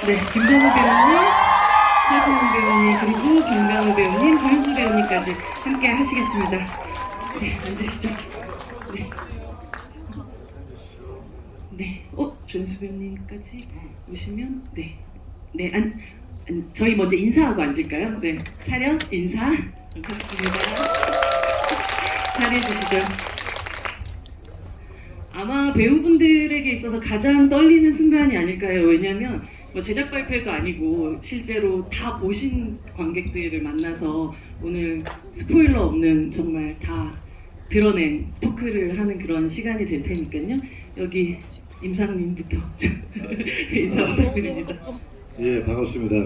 네, 김선우 배우님, 하수영 배우님, 그리고 김강우 배우님, 조윤수 배우님까지 함께 하시겠습니다. 네, 앉으시죠. 네. 네, 조윤수 배우님까지 오시면, 네. 네, 저희 먼저 인사하고 앉을까요? 네, 차렷, 인사. 좋습니다. 잘해주시죠. 아마 배우분들에게 있어서 가장 떨리는 순간이 아닐까요? 왜냐하면 뭐 제작 발표도 아니고 실제로 다 보신 관객들을 만나서 오늘 스포일러 없는 정말 다 드러낸 토크를 하는 그런 시간이 될 테니까요. 여기 임상님부터 인사 부탁드립니다. 예, 반갑습니다.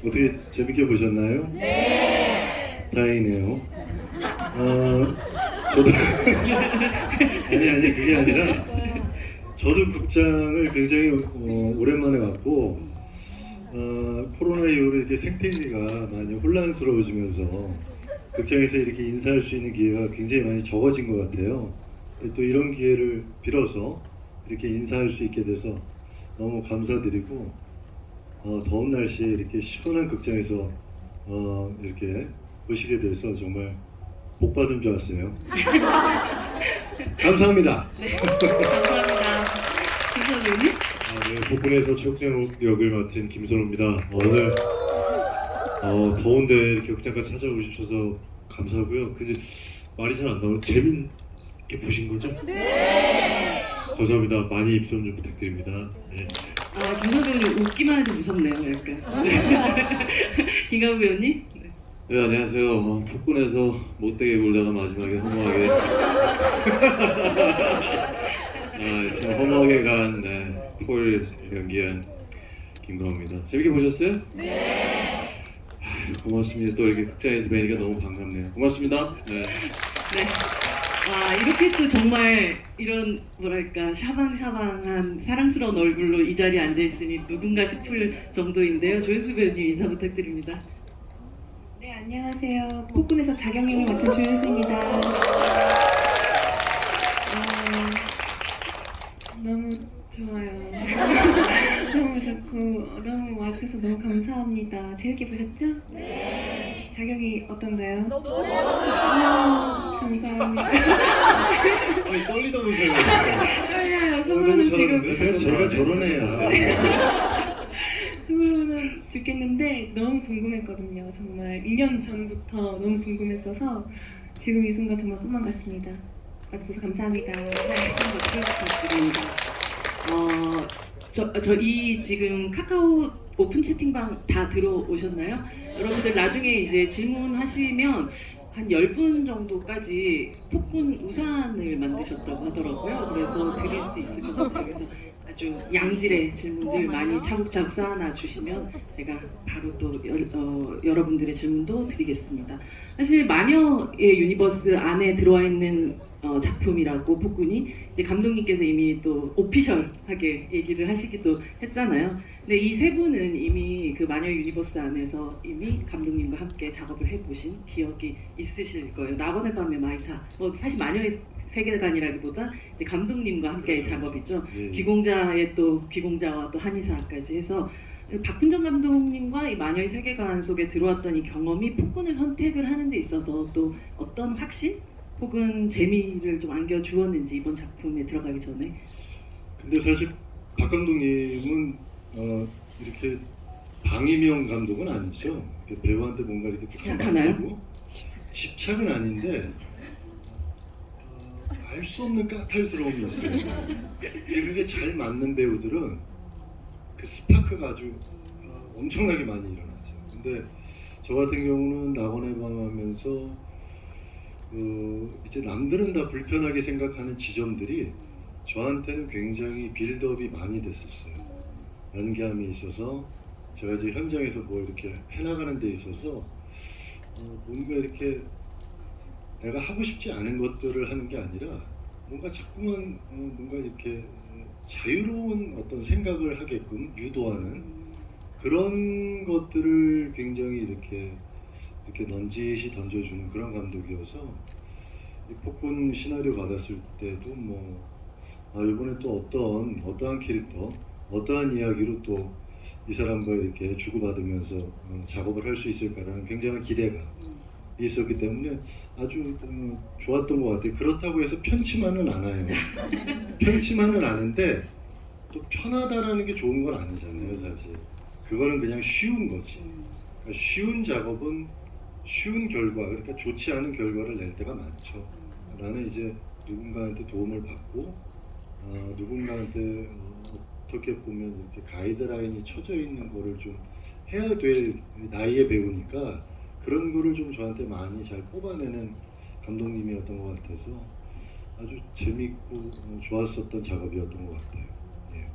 어떻게 재밌게 보셨나요? 네. 다행이네요. 저도 아니 그게 아니라 저도 극장을 굉장히 오랜만에 왔고 코로나 이후로 이렇게 생태계가 많이 혼란스러워지면서 극장에서 이렇게 인사할 수 있는 기회가 굉장히 많이 적어진 것 같아요. 또 이런 기회를 빌어서 이렇게 인사할 수 있게 돼서 너무 감사드리고 더운 날씨에 이렇게 시원한 극장에서 이렇게 보시게 돼서 정말 복 받은 줄 알았어요. 감사합니다. 네, 감사합니다. 김선우님. 네, 복근에서 최국장 역을 맡은 김선우입니다. 오늘 더운데 이렇게 극장까지 찾아오셔서 감사하고요. 근데 말이 잘 안 나오고 재밌게 보신 거죠? 네. 감사합니다. 많이 입소문 좀 부탁드립니다. 네. 김강우 배우님 웃기만 해도 무섭네요, 약간. 김강우 배우님. 네, 안녕하세요. 폭군에서 못되게 굴다가 마지막에 허무하게 참 허무하게 간 폴 연기한 김광우입니다. 재밌게 보셨어요? 네. 고맙습니다. 또 이렇게 극장에서 뵈니까 너무 반갑네요. 고맙습니다. 네. 네. 이렇게 또 정말 이런 뭐랄까 샤방샤방한 사랑스러운 얼굴로 이 자리에 앉아있으니 누군가 싶을 정도인데요. 조윤수 배우님 인사 부탁드립니다. 네, 안녕하세요. 폭군에서 자경영을 맡은 조윤수입니다. 너무 좋아요. 너무 좋고 너무 와주셔서 너무 감사합니다. 재밌게 보셨죠? 네. 자경이 어떤가요? 너무 좋았어요. 감사합니다. 아니 떨리다면서요? 떨려요. 속으로는 지금 제가 저런 애야. 속으로는 죽겠는데 너무 궁금했거든요. 정말 2년 전부터 너무 궁금했어서 지금 이 순간 정말 꿈만 같습니다. 와주셔서 감사합니다. 네, 한번 부탁드립니다. 이 지금 카카오 오픈 채팅방 다 들어오셨나요? 여러분들 나중에 이제 질문하시면 한 10분 정도까지 폭군 우산을 만드셨다고 하더라고요. 그래서 드릴 수 있을 것 같아요. 그래서 아주 양질의 질문들 많이 차곡차곡 쌓아놔 주시면 제가 바로 또 여러분들의 질문도 드리겠습니다. 사실 마녀의 유니버스 안에 들어와 있는 작품이라고 폭군이 이제 감독님께서 이미 또 오피셜하게 얘기를 하시기도 했잖아요. 근데 이 세 분은 이미 그 마녀 유니버스 안에서 이미 감독님과 함께 작업을 해보신 기억이 있으실 거예요. 나번의 밤의 마이사, 사실 마녀의 세계관이라기보다 이제 감독님과 함께 그렇죠. 작업이죠. 예. 귀공자의 또 귀공자와 또 한의사까지 해서 박훈정 감독님과 이 마녀의 세계관 속에 들어왔던 이 경험이 폭군을 선택을 하는 데 있어서 또 어떤 확신? 혹은 재미를 좀 안겨주었는지 이번 작품에 들어가기 전에. 근데 사실 박 감독님은 이렇게 방임형 감독은 아니죠. 배우한테 뭔가 이렇게 집착하나요? 맡기고, 집착은 아닌데 알 수 없는 까탈스러움이 있어요. 근데 그게 잘 맞는 배우들은 그 스파크가 아주 엄청나게 많이 일어나죠. 근데 저 같은 경우는 낙원의 밤 하면서 이제 남들은 다 불편하게 생각하는 지점들이 저한테는 굉장히 빌드업이 많이 됐었어요. 연기함이 있어서 제가 이제 현장에서 뭐 이렇게 해나가는 데 있어서 뭔가 이렇게 내가 하고 싶지 않은 것들을 하는 게 아니라 뭔가 자꾸만 뭔가 이렇게 자유로운 어떤 생각을 하게끔 유도하는 그런 것들을 굉장히 이렇게 넌지시 던져주는 그런 감독이어서 이 폭군 시나리오 받았을 때도 이번에 또 어떠한 캐릭터, 어떠한 이야기로 또 이 사람과 이렇게 주고받으면서 작업을 할 수 있을까라는 굉장한 기대가 있었기 때문에 아주 좋았던 것 같아요. 그렇다고 해서 편치만은 않아요. 편치만은 않은데 또 편하다라는 게 좋은 건 아니잖아요, 사실. 그거는 그냥 쉬운 거지. 그러니까 쉬운 작업은 쉬운 결과, 그러니까 좋지 않은 결과를 낼 때가 많죠. 나는 이제 누군가한테 도움을 받고 누군가한테 어떻게 보면 이렇게 가이드라인이 쳐져 있는 거를 좀 해야 될 나이에 배우니까 그런 거를 좀 저한테 많이 잘 뽑아내는 감독님이었던 것 같아서 아주 재밌고 좋았었던 작업이었던 것 같아요. 예.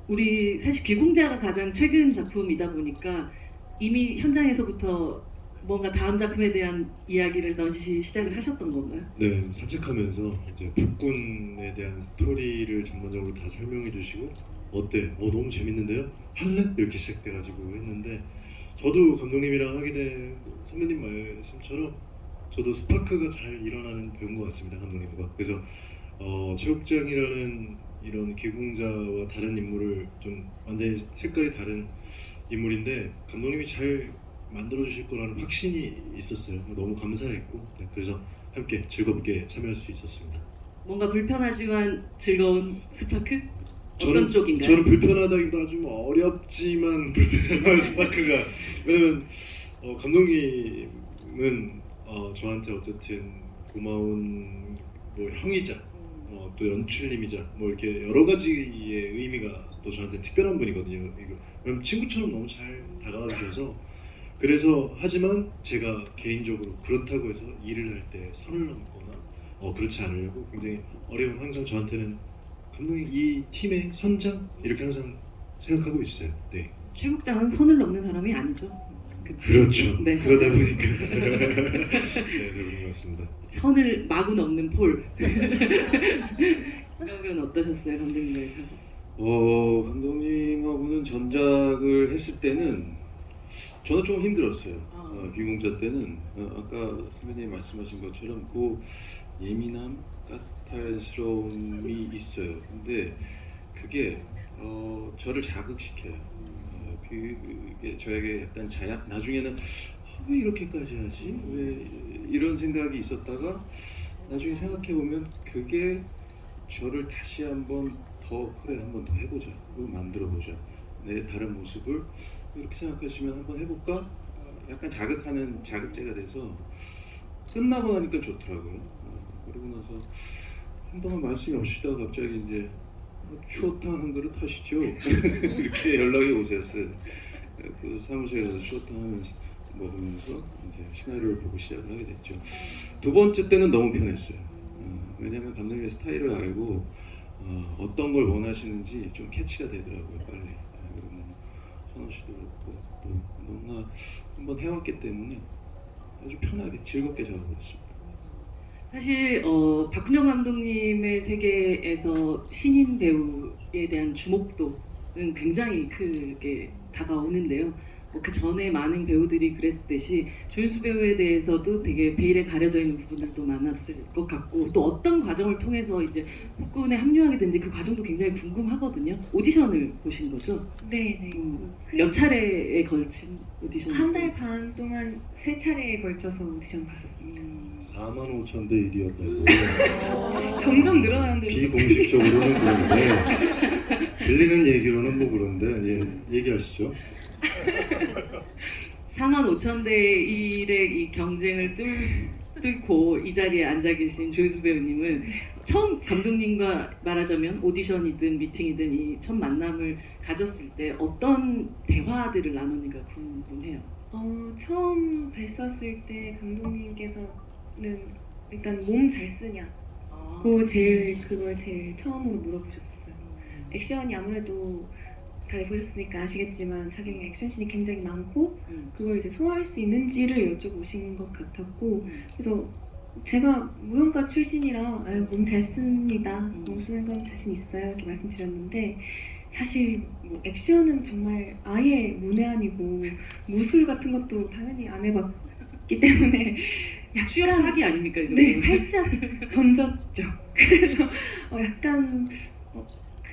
우리 사실 귀공자가 가장 최근 작품이다 보니까 이미 현장에서부터 뭔가 다음 작품에 대한 이야기를 넌시 시작을 하셨던 건가요? 네, 산책하면서 이제 폭군에 대한 스토리를 전반적으로 다 설명해 주시고 어때? 너무 재밌는데요? 할래? 이렇게 시작돼가지고 했는데 저도 감독님이랑 하게 된 선배님 말씀처럼 저도 스파크가 잘 일어나는 배우인 것 같습니다, 감독님과. 그래서 최국장이라는 이런 기공자와 다른 인물을 좀 완전히 색깔이 다른 인물인데 감독님이 잘 만들어 주실 거라는 확신이 있었어요. 너무 감사했고 네, 그래서 함께 즐겁게 참여할 수 있었습니다. 뭔가 불편하지만 즐거운 스파크? 어떤 쪽인가요? 저는 불편하다기보다 좀 어렵지만 불편한 스파크가 왜냐면 감독님은 저한테 어쨌든 고마운 뭐 형이자 또 연출님이자 뭐 이렇게 여러 가지의 의미가 또 저한테 특별한 분이거든요. 왜냐면 친구처럼 너무 잘 다가와 주셔서 그래서 하지만 제가 개인적으로 그렇다고 해서 일을 할 때 선을 넘거나 그렇지 않으려고 굉장히 어려운 항상 저한테는 감독님 이 팀의 선장 이렇게 항상 생각하고 있어요. 네. 최국장은 선을 넘는 사람이 아니죠. 그렇죠. 네. 그러다 보니까 네, 그런 것 같습니다. 선을 마구 넘는 폴. 그러면 어떠셨어요, 감독님의 작업? 감독님하고는 전작을 했을 때는 저는 좀 힘들었어요. 귀공자 때는 아까 선배님 말씀하신 것처럼 그 예민함, 까탈스러움이 있어요. 근데 그게 저를 자극시켜요. 그게 저에게 약간 자약. 나중에는 왜 이렇게까지 하지? 왜 이런 생각이 있었다가 나중에 생각해 보면 그게 저를 다시 한번 한번 더 해보자. 그거 만들어 보자. 내 다른 모습을 이렇게 생각하시면 한번 해볼까? 약간 자극하는 자극제가 돼서 끝나고 나니까 좋더라고요. 그러고 나서 한동안 말씀이 없으시다가 갑자기 이제 추어탕 한 그릇 하시죠? 이렇게 연락이 오셨어요. 그 사무실에 가서 추어탕 하면서 먹으면서 이제 시나리오를 보고 시작을 하게 됐죠. 두 번째 때는 너무 편했어요. 왜냐면 감독님의 스타일을 알고 어떤 걸 원하시는지 좀 캐치가 되더라고요, 빨리. 그리고 선호 씨도 그렇고 또 너무나 한번 해왔기 때문에 아주 편하게 즐겁게 작업했습니다. 사실 박훈영 감독님의 세계에서 신인 배우에 대한 주목도는 굉장히 크게 다가오는데요. 그 전에 많은 배우들이 그랬듯이 조윤수 배우에 대해서도 되게 베일에 가려져 있는 부분들도 많았을 것 같고 또 어떤 과정을 통해서 이제 폭군에 합류하게 된지 그 과정도 굉장히 궁금하거든요. 오디션을 보신 거죠? 네. 몇 차례에 걸친 오디션? 한 달 반 동안 3차례에 걸쳐서 오디션 봤었습니다. 45,000대 1이었다고. 점점 늘어나는데 비공식적으로는 그런데 들리는 얘기로는 뭐 그런데 얘기하시죠. 45,000대 1의 이 경쟁을 뚫고 이 자리에 앉아 계신 조윤수 배우님은 처음 감독님과 말하자면 오디션이든 미팅이든 이 첫 만남을 가졌을 때 어떤 대화들을 나누니까 궁금해요. 처음 뵀었을 때 감독님께서는 일단 몸 잘 쓰냐 그걸 제일 처음으로 물어보셨었어요. 액션이 아무래도 다들 보셨으니까 아시겠지만 차경의 액션씬이 굉장히 많고 그걸 이제 소화할 수 있는지를 여쭤보신 것 같았고 그래서 제가 무용가 출신이라 몸 잘 씁니다. 몸 쓰는 건 자신 있어요. 이렇게 말씀드렸는데 사실 뭐 액션은 정말 아예 문외한이고 무술 같은 것도 당연히 안 해봤기 때문에 취업 사기 아닙니까 이 정도? 네, 살짝 던졌죠. 그래서 약간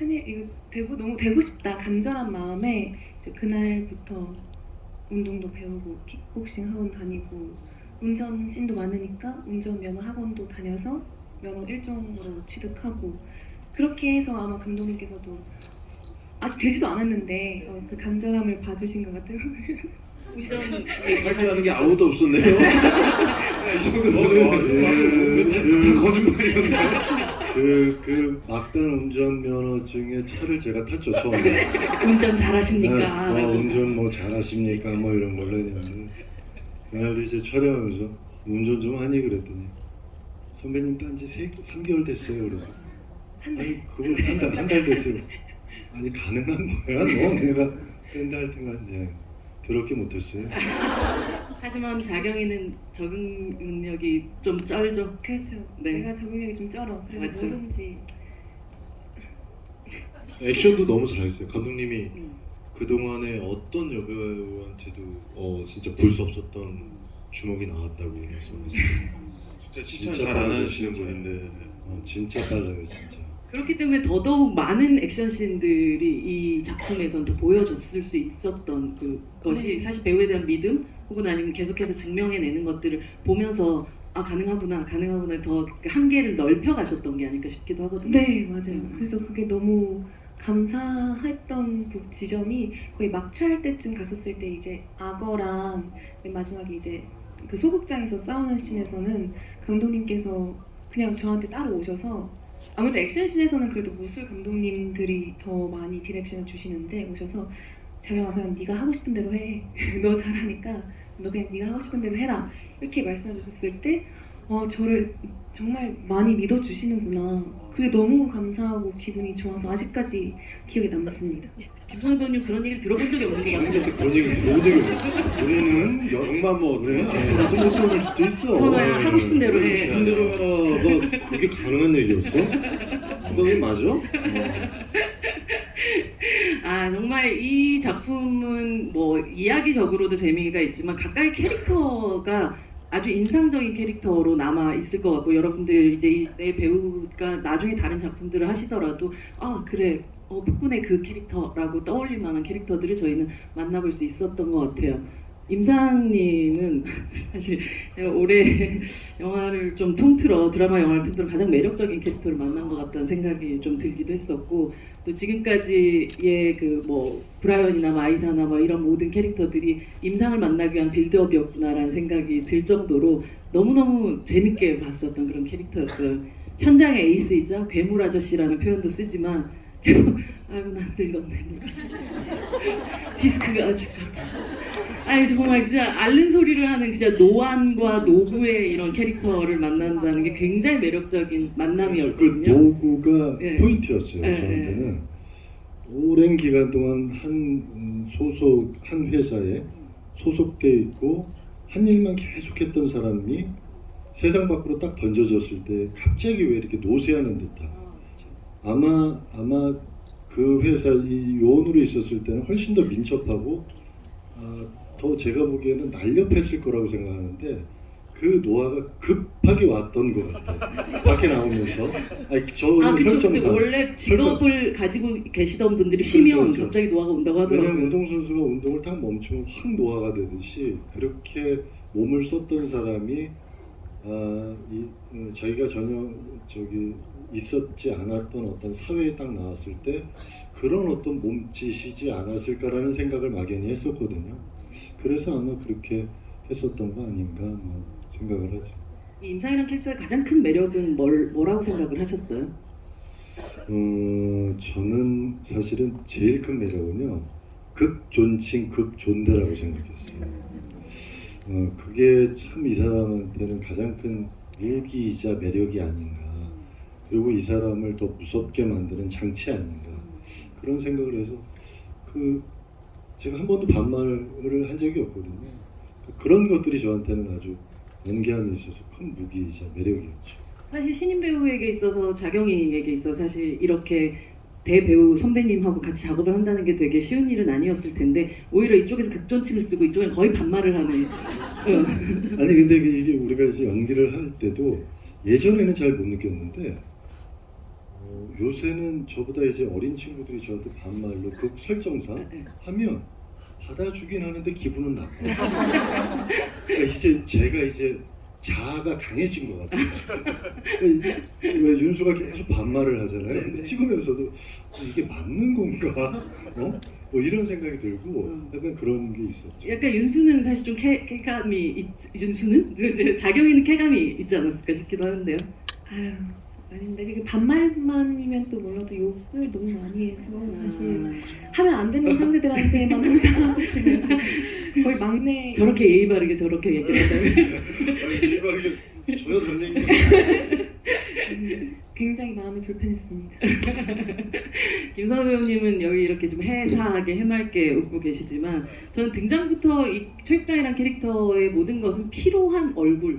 큰일 이거 너무 되고 싶다 간절한 마음에 이제 그날부터 운동도 배우고 킥복싱 학원 다니고 운전 씬도 많으니까 운전 면허 학원도 다녀서 면허 1종으로 취득하고 그렇게 해서 아마 감독님께서도 아직 되지도 않았는데 그 간절함을 봐주신 것 같아요. 운전 할줄 게 아무도 없었네요. 이 정도면 다 거짓말이었네. 그 막단 운전 면허증에 차를 제가 탔죠 처음에. 운전 잘하십니까? 라고. 운전 뭐 잘하십니까? 뭐 이런 걸로 했는데 그날도 이제 촬영하면서 운전 좀 하니 그랬더니 선배님 딴지 3개월 됐어요. 그래서 아니 그걸 한 달 됐어요. 아니 가능한 거야? 너 내가 그런데 할 텐가 이제 더럽게 못했어요. 하지만 자경이는 적응 능력이 좀 쩔죠. 그렇죠. 네. 제가 적응력이 좀 쩔어. 그래서 맞죠. 뭐든지 액션도 너무 잘했어요. 감독님이 음. 그 동안에 어떤 여배우한테도 진짜 볼 수 없었던 주먹이 나왔다고 말씀하셨어요. 진짜 칭찬 진짜 잘 안 빠르죠, 하시는 진짜. 분인데. 진짜 빨라요 진짜. 그렇기 때문에 더더욱 많은 액션씬들이 이 작품에선 또 보여줬을 수 있었던 그것이 사실 배우에 대한 믿음 혹은 아니면 계속해서 증명해내는 것들을 보면서 아 가능하구나 더 한계를 넓혀가셨던 게 아닐까 싶기도 하거든요. 네 맞아요. 그래서 그게 너무 감사했던 지점이 거의 막차할 때쯤 갔었을 때 이제 악어랑 맨 마지막에 이제 그 소극장에서 싸우는 씬에서는 감독님께서 그냥 저한테 따로 오셔서 아무래도 액션씬에서는 그래도 무술 감독님들이 더 많이 디렉션을 주시는데 오셔서 자경아 그냥 네가 하고 싶은 대로 해. 너 잘하니까 너 그냥 네가 하고 싶은 대로 해라. 이렇게 말씀해 주셨을 때 저를 정말 많이 믿어주시는구나. 그게 너무 감사하고 기분이 좋아서 아직까지 기억에 남습니다. 김성현 배우님 그런 얘기를 들어본 적이 없는 것 같은데 근데 그런 얘기를 들어본 적이 없어요. 우리는 영만 뭐 우리는 어떻게 어떤 것도 올 수도 있어. 선호야 하고 싶은 대로 해. 무슨 대로 해라가 그게 가능한 얘기였어? 감독님 맞아? 아 정말 이 작품은 뭐 이야기적으로도 재미가 있지만 각각의 캐릭터가 아주 인상적인 캐릭터로 남아 있을 것 같고 여러분들 이제 내 배우가 나중에 다른 작품들을 하시더라도 아 그래 폭군의 그 캐릭터라고 떠올릴 만한 캐릭터들을 저희는 만나볼 수 있었던 것 같아요. 임상님은 사실 내가 올해 영화를 좀 통틀어 드라마 영화를 통틀어 가장 매력적인 캐릭터를 만난 것 같다는 생각이 좀 들기도 했었고 또 지금까지의 그 뭐 브라이언이나 마이사나 뭐 이런 모든 캐릭터들이 임상을 만나기 위한 빌드업이었구나라는 생각이 들 정도로 너무너무 재밌게 봤었던 그런 캐릭터였어요. 현장의 에이스이자 괴물 아저씨라는 표현도 쓰지만 계속 아이고 난 늙었네 디스크가 아주 아니 정말 진짜 앓는 소리를 하는 진짜 노안과 노구의 이런 캐릭터를 만난다는 게 굉장히 매력적인 그 만남이었거든요. 노구가 네. 포인트였어요. 네, 저한테는 오랜 기간 동안 한 회사에 소속돼 있고 한 일만 계속했던 사람이 세상 밖으로 딱 던져졌을 때 갑자기 왜 이렇게 노쇠하는 듯한. 아마 그 회사 이 요원으로 있었을 때는 훨씬 더 민첩하고 더 제가 보기에는 날렵했을 거라고 생각하는데 그 노화가 급하게 왔던 것 같아요. 밖에 나오면서 저는 그쵸. 근데 설정상 원래 직업을 가지고 계시던 분들이 쉬면 그렇죠. 갑자기 노화가 온다고 왜냐면 하더라고요. 운동선수가 운동을 딱 멈추면 확 노화가 되듯이 그렇게 몸을 썼던 사람이 자기가 전혀 있었지 않았던 어떤 사회에 딱 나왔을 때 그런 어떤 몸짓이지 않았을까라는 생각을 막연히 했었거든요. 그래서 아마 그렇게 했었던 거 아닌가 뭐 생각을 하죠. 이 임상이라는 캐릭터의 가장 큰 매력은 뭐라고 생각을 하셨어요? 저는 사실은 제일 큰 매력은요 극존칭 극존대라고 생각했어요. 그게 참 이 사람한테는 가장 큰 무기이자 매력이 아닌가. 그리고 이 사람을 더 무섭게 만드는 장치 아닌가. 그런 생각을 해서 제가 한 번도 반말을 한 적이 없거든요. 그런 것들이 저한테는 아주 연기함에 있어서 큰 무기이자 매력이었죠. 사실 신인 배우에게 있어서 자경이에게 있어서 사실 이렇게 대배우 선배님하고 같이 작업을 한다는 게 되게 쉬운 일은 아니었을 텐데 오히려 이쪽에서 극존칭을 쓰고 이쪽엔 거의 반말을 하는 아니 근데 이게 우리가 이제 연기를 할 때도 예전에는 잘 못 느꼈는데 요새는 저보다 이제 어린 친구들이 저한테 반말로 그 설정상 네. 하면 받아주긴 하는데 기분은 나빠. 그러니까 이제 제가 이제 자아가 강해진 것 같아요. 왜 윤수가 계속 반말을 하잖아요. 근데 찍으면서도 이게 맞는 건가? 뭐 이런 생각이 들고 약간 그런 게 있었죠. 약간 윤수는 사실 좀 쾌감이 윤수는 자경 있는 쾌감이 있지 않았을까 싶기도 하는데요. 아유 아닌데 그 반말만이면 또 몰라도 욕을 너무 많이 해서 사실 하면 안 되는 상대들한테만 항상 제가 지금 거의 막내 저렇게 예의 바르게 저렇게 얘기한다면 이 말이 전혀 다른 얘기인데. 굉장히 마음이 불편했습니다. 김선호 배우님은 여기 이렇게 좀 해사하게 해맑게 웃고 계시지만 저는 등장부터 이 최육장이란 캐릭터의 모든 것은 피로한 얼굴이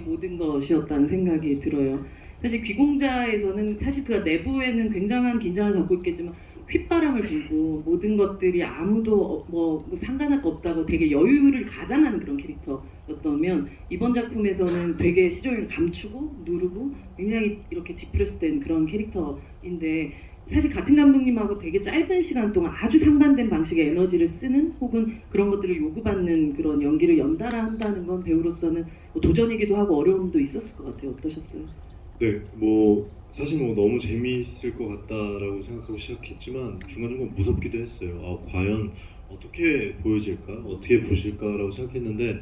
모든 것이었다는 생각이 들어요. 사실 귀공자에서는 사실 그가 내부에는 굉장한 긴장을 갖고 있겠지만 휘바람을 불고 모든 것들이 아무도 뭐 상관할 거 없다고 되게 여유를 가장하는 그런 캐릭터였다면 이번 작품에서는 되게 시종일관 감추고 누르고 굉장히 이렇게 디프레스된 그런 캐릭터인데 사실 같은 감독님하고 되게 짧은 시간 동안 아주 상반된 방식의 에너지를 쓰는 혹은 그런 것들을 요구받는 그런 연기를 연달아 한다는 건 배우로서는 뭐 도전이기도 하고 어려움도 있었을 것 같아요. 어떠셨어요? 네, 뭐 사실 뭐 너무 재미있을 것 같다라고 생각하고 시작했지만 중간중간 무섭기도 했어요. 아, 과연 어떻게 보여질까, 어떻게 보실까라고 생각했는데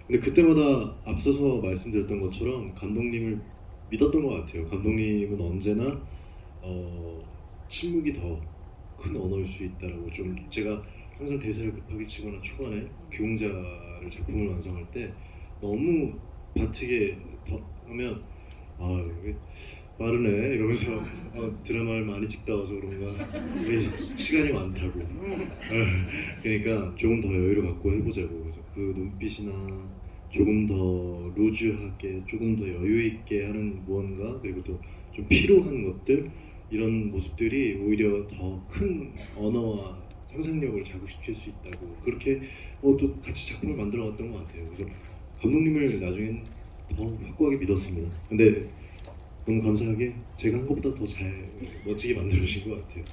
근데 그때마다 앞서서 말씀드렸던 것처럼 감독님을 믿었던 것 같아요. 감독님은 언제나 침묵이 더 큰 언어일 수 있다라고 좀 제가 항상 대사를 급하게 치거나 초반에 귀공자를 작품을 완성할 때 너무 바트게 더 하면 아 이게 빠르네 이러면서 드라마를 많이 찍다 와서 그런가 이게 시간이 많다고 그러니까 조금 더 여유를 갖고 해보자고 그래서 그 눈빛이나 조금 더 루즈하게 조금 더 여유 있게 하는 무언가 그리고 또 좀 피로한 것들 이런 모습들이 오히려 더 큰 언어와 상상력을 자극시킬 수 있다고 그렇게 또 같이 작품을 만들어갔던 것 같아요. 그래서 감독님을 나중엔 더 확고하게 믿었습니다. 근데 너무 감사하게 제가 한 것보다 더 잘 멋지게 만들어주신 것 같아요.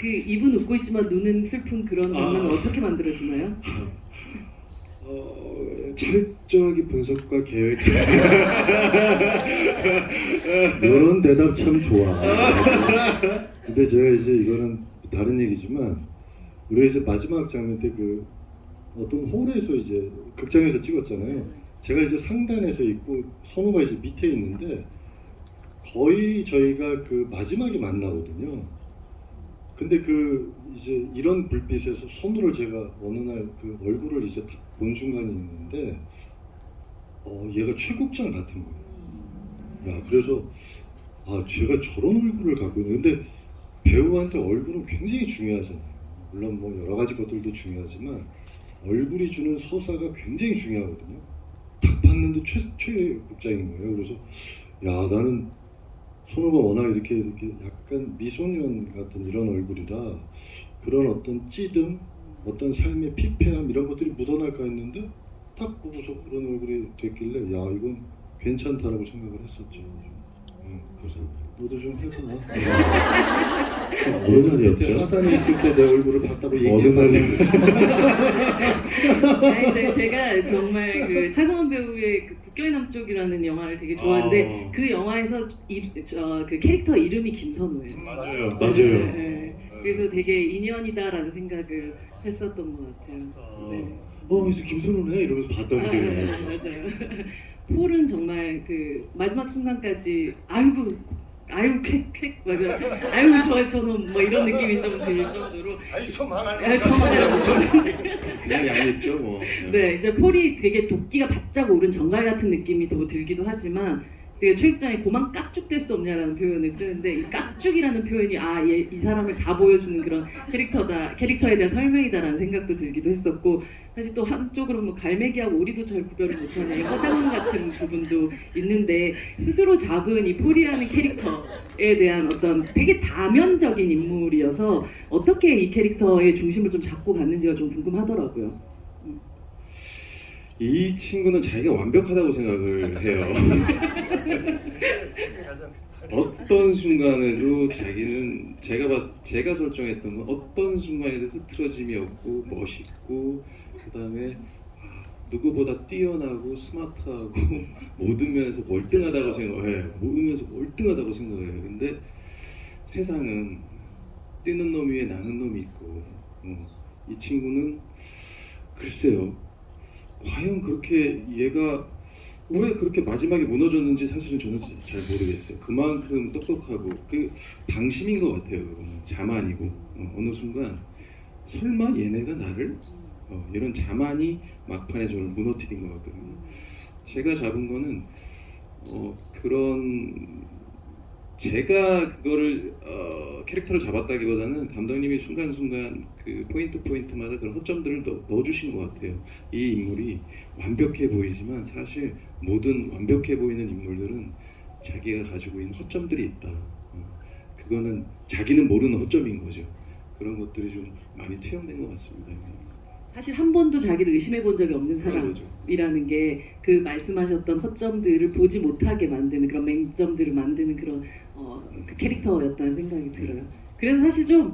그 입은 웃고 있지만 눈은 슬픈 그런 장면은 어떻게 만들어지나요? 철저하게 분석과 계획 이런 대답 참 좋아. 근데 제가 이제 이거는 다른 얘기지만 우리가 이제 마지막 장면 때 그 어떤 홀에서 이제 극장에서 찍었잖아요. 제가 이제 상단에서 있고 선우가 이제 밑에 있는데 거의 저희가 그 마지막에 만나거든요. 근데 그 이제 이런 불빛에서 선우를 제가 어느 날 그 얼굴을 이제 딱 본 순간이 있는데 얘가 최국장 같은 거예요. 야 그래서 아 제가 저런 얼굴을 갖고 있는 근데 배우한테 얼굴은 굉장히 중요하잖아요. 물론 뭐 여러 가지 것들도 중요하지만 얼굴이 주는 서사가 굉장히 중요하거든요. 딱 봤는데 최국장인 거예요. 그래서 야 나는 선우가 워낙 이렇게 약간 미소년 같은 이런 얼굴이라 그런 어떤 찌듦, 어떤 삶의 피폐함 이런 것들이 묻어날까 했는데 딱 보고서 그런 얼굴이 됐길래 야 이건 괜찮다라고 생각을 했었죠. 감사합니다. 너도 좀 해봐. 어느 날이었죠? 하단에 있을 때 내 얼굴을 봤다고 어느 얘기해봐. 아니, 제가 정말 그 차성원 배우의 그 국경의 남쪽이라는 영화를 되게 좋아하는데 그 영화에서 그 캐릭터 이름이 김선우예요. 맞아요. 네. 그래서 되게 인연이다라는 생각을 했었던 것 같아요. 네. 그래서 김선우네 이러면서 봤던 기억이 나요. 맞아요. 폴은 정말 그 마지막 순간까지 아이고 쾌쾌 맞아요. 아이고 저는 뭐 이런 느낌이 좀 들 정도로 아이 좀 하나. 그냥 얄밉죠 뭐. 네, 이제 폴이 되게 도끼가 바짝 오른 정갈 같은 느낌이 더 들기도 하지만 되게 최익장이 고만 깍죽될 수 없냐라는 표현을 쓰는데 이 깍죽이라는 표현이 이 사람을 다 보여주는 그런 캐릭터에 대한 설명이다라는 생각도 들기도 했었고 사실 또 한쪽으로 뭐 갈매기하고 오리도 잘 구별을 못하는 허당원 같은 부분도 있는데 스스로 잡은 이 폴이라는 캐릭터에 대한 어떤 되게 다면적인 인물이어서 어떻게 이 캐릭터의 중심을 좀 잡고 갔는지가 좀 궁금하더라고요. 이 친구는 자기가 완벽하다고 생각을 해요. 어떤 순간에도 자기는 제가 설정했던 건 어떤 순간에도 흐트러짐이 없고 멋있고 그다음에 누구보다 뛰어나고 스마트하고 모든 면에서 월등하다고 생각해요. 모든 면에서 월등하다고 생각해요. 근데 세상은 뛰는 놈 위에 나는 놈이 있고 이 친구는 글쎄요. 과연 그렇게 얘가 왜 그렇게 마지막에 무너졌는지 사실은 저는 잘 모르겠어요. 그만큼 똑똑하고 그 방심인 것 같아요. 그거는 자만이고 어느 순간 설마 얘네가 나를 이런 자만이 막판에 저를 무너뜨린 것 같거든요. 제가 잡은 거는 그런 제가 그거를 캐릭터를 잡았다기보다는 감독님이 순간순간 그 포인트마다 그런 허점들을 넣어주신 것 같아요. 이 인물이 완벽해 보이지만 사실 모든 완벽해 보이는 인물들은 자기가 가지고 있는 허점들이 있다. 그거는 자기는 모르는 허점인 거죠. 그런 것들이 좀 많이 투영된 것 같습니다. 사실 한 번도 자기를 의심해 본 적이 없는 그렇죠. 사람이라는 게 그 말씀하셨던 허점들을 보지 못하게 만드는 그런 맹점들을 만드는 그런 그 캐릭터였다는 생각이 들어요. 그래서 사실 좀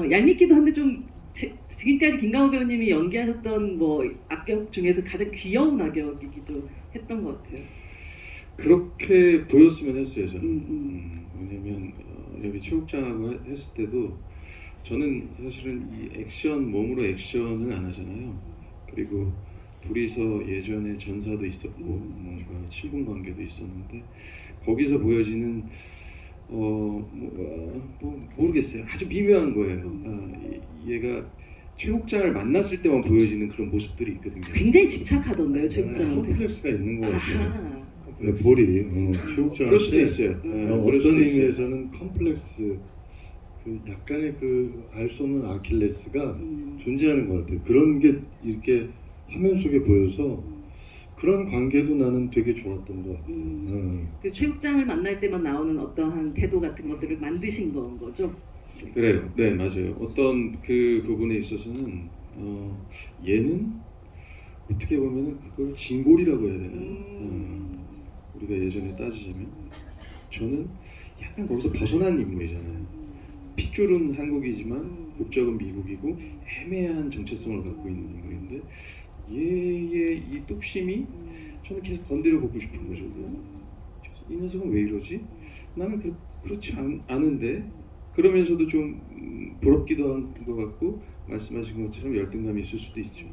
얄밉기도 한데 좀 지금까지 김강호 배우님이 연기하셨던 뭐 악역 중에서 가장 귀여운 악역이기도 했던 것 같아요. 그렇게 보였으면 했어요 저는. 왜냐면 여기 최국장하고 했을 때도 저는 사실은 이 액션 몸으로 액션을 안 하잖아요. 그리고 둘이서 예전에 전사도 있었고 뭔가 친분 관계도 있었는데 거기서 보여지는 모르겠어요. 아주 미묘한 거예요. 얘가 최국장을 만났을 때만 보여지는 그런 모습들이 있거든요. 굉장히 집착하던데요, 최국장한테. 컴플렉스가 있는 것 같아요. 아하. 볼이 그럴 수도 최국장한테 있어요. 그럴 어떤 수도 있어요. 의미에서는 컴플렉스 그 약간의 그 알 수 없는 아킬레스가 존재하는 것 같아요. 그런 게 이렇게 화면 속에 보여서 그런 관계도 나는 되게 좋았던 것 같아요. 그 최국장을 만날 때만 나오는 어떠한 태도 같은 것들을 만드신 건 거죠? 그래요. 네, 맞아요. 어떤 그 부분에 있어서는 얘는 어떻게 보면은 그걸 진골이라고 해야 되나요? 우리가 예전에 따지자면 저는 약간 거기서 벗어난 인물이잖아요. 핏줄은 한국이지만 국적은 미국이고 애매한 정체성을 갖고 있는 인물인데 얘의 이 뚝심이 저는 계속 건드려 보고 싶은 거죠. 이 녀석은 왜 이러지? 나는 그렇지 않은데 그러면서도 좀 부럽기도 한 것 같고 말씀하신 것처럼 열등감이 있을 수도 있죠.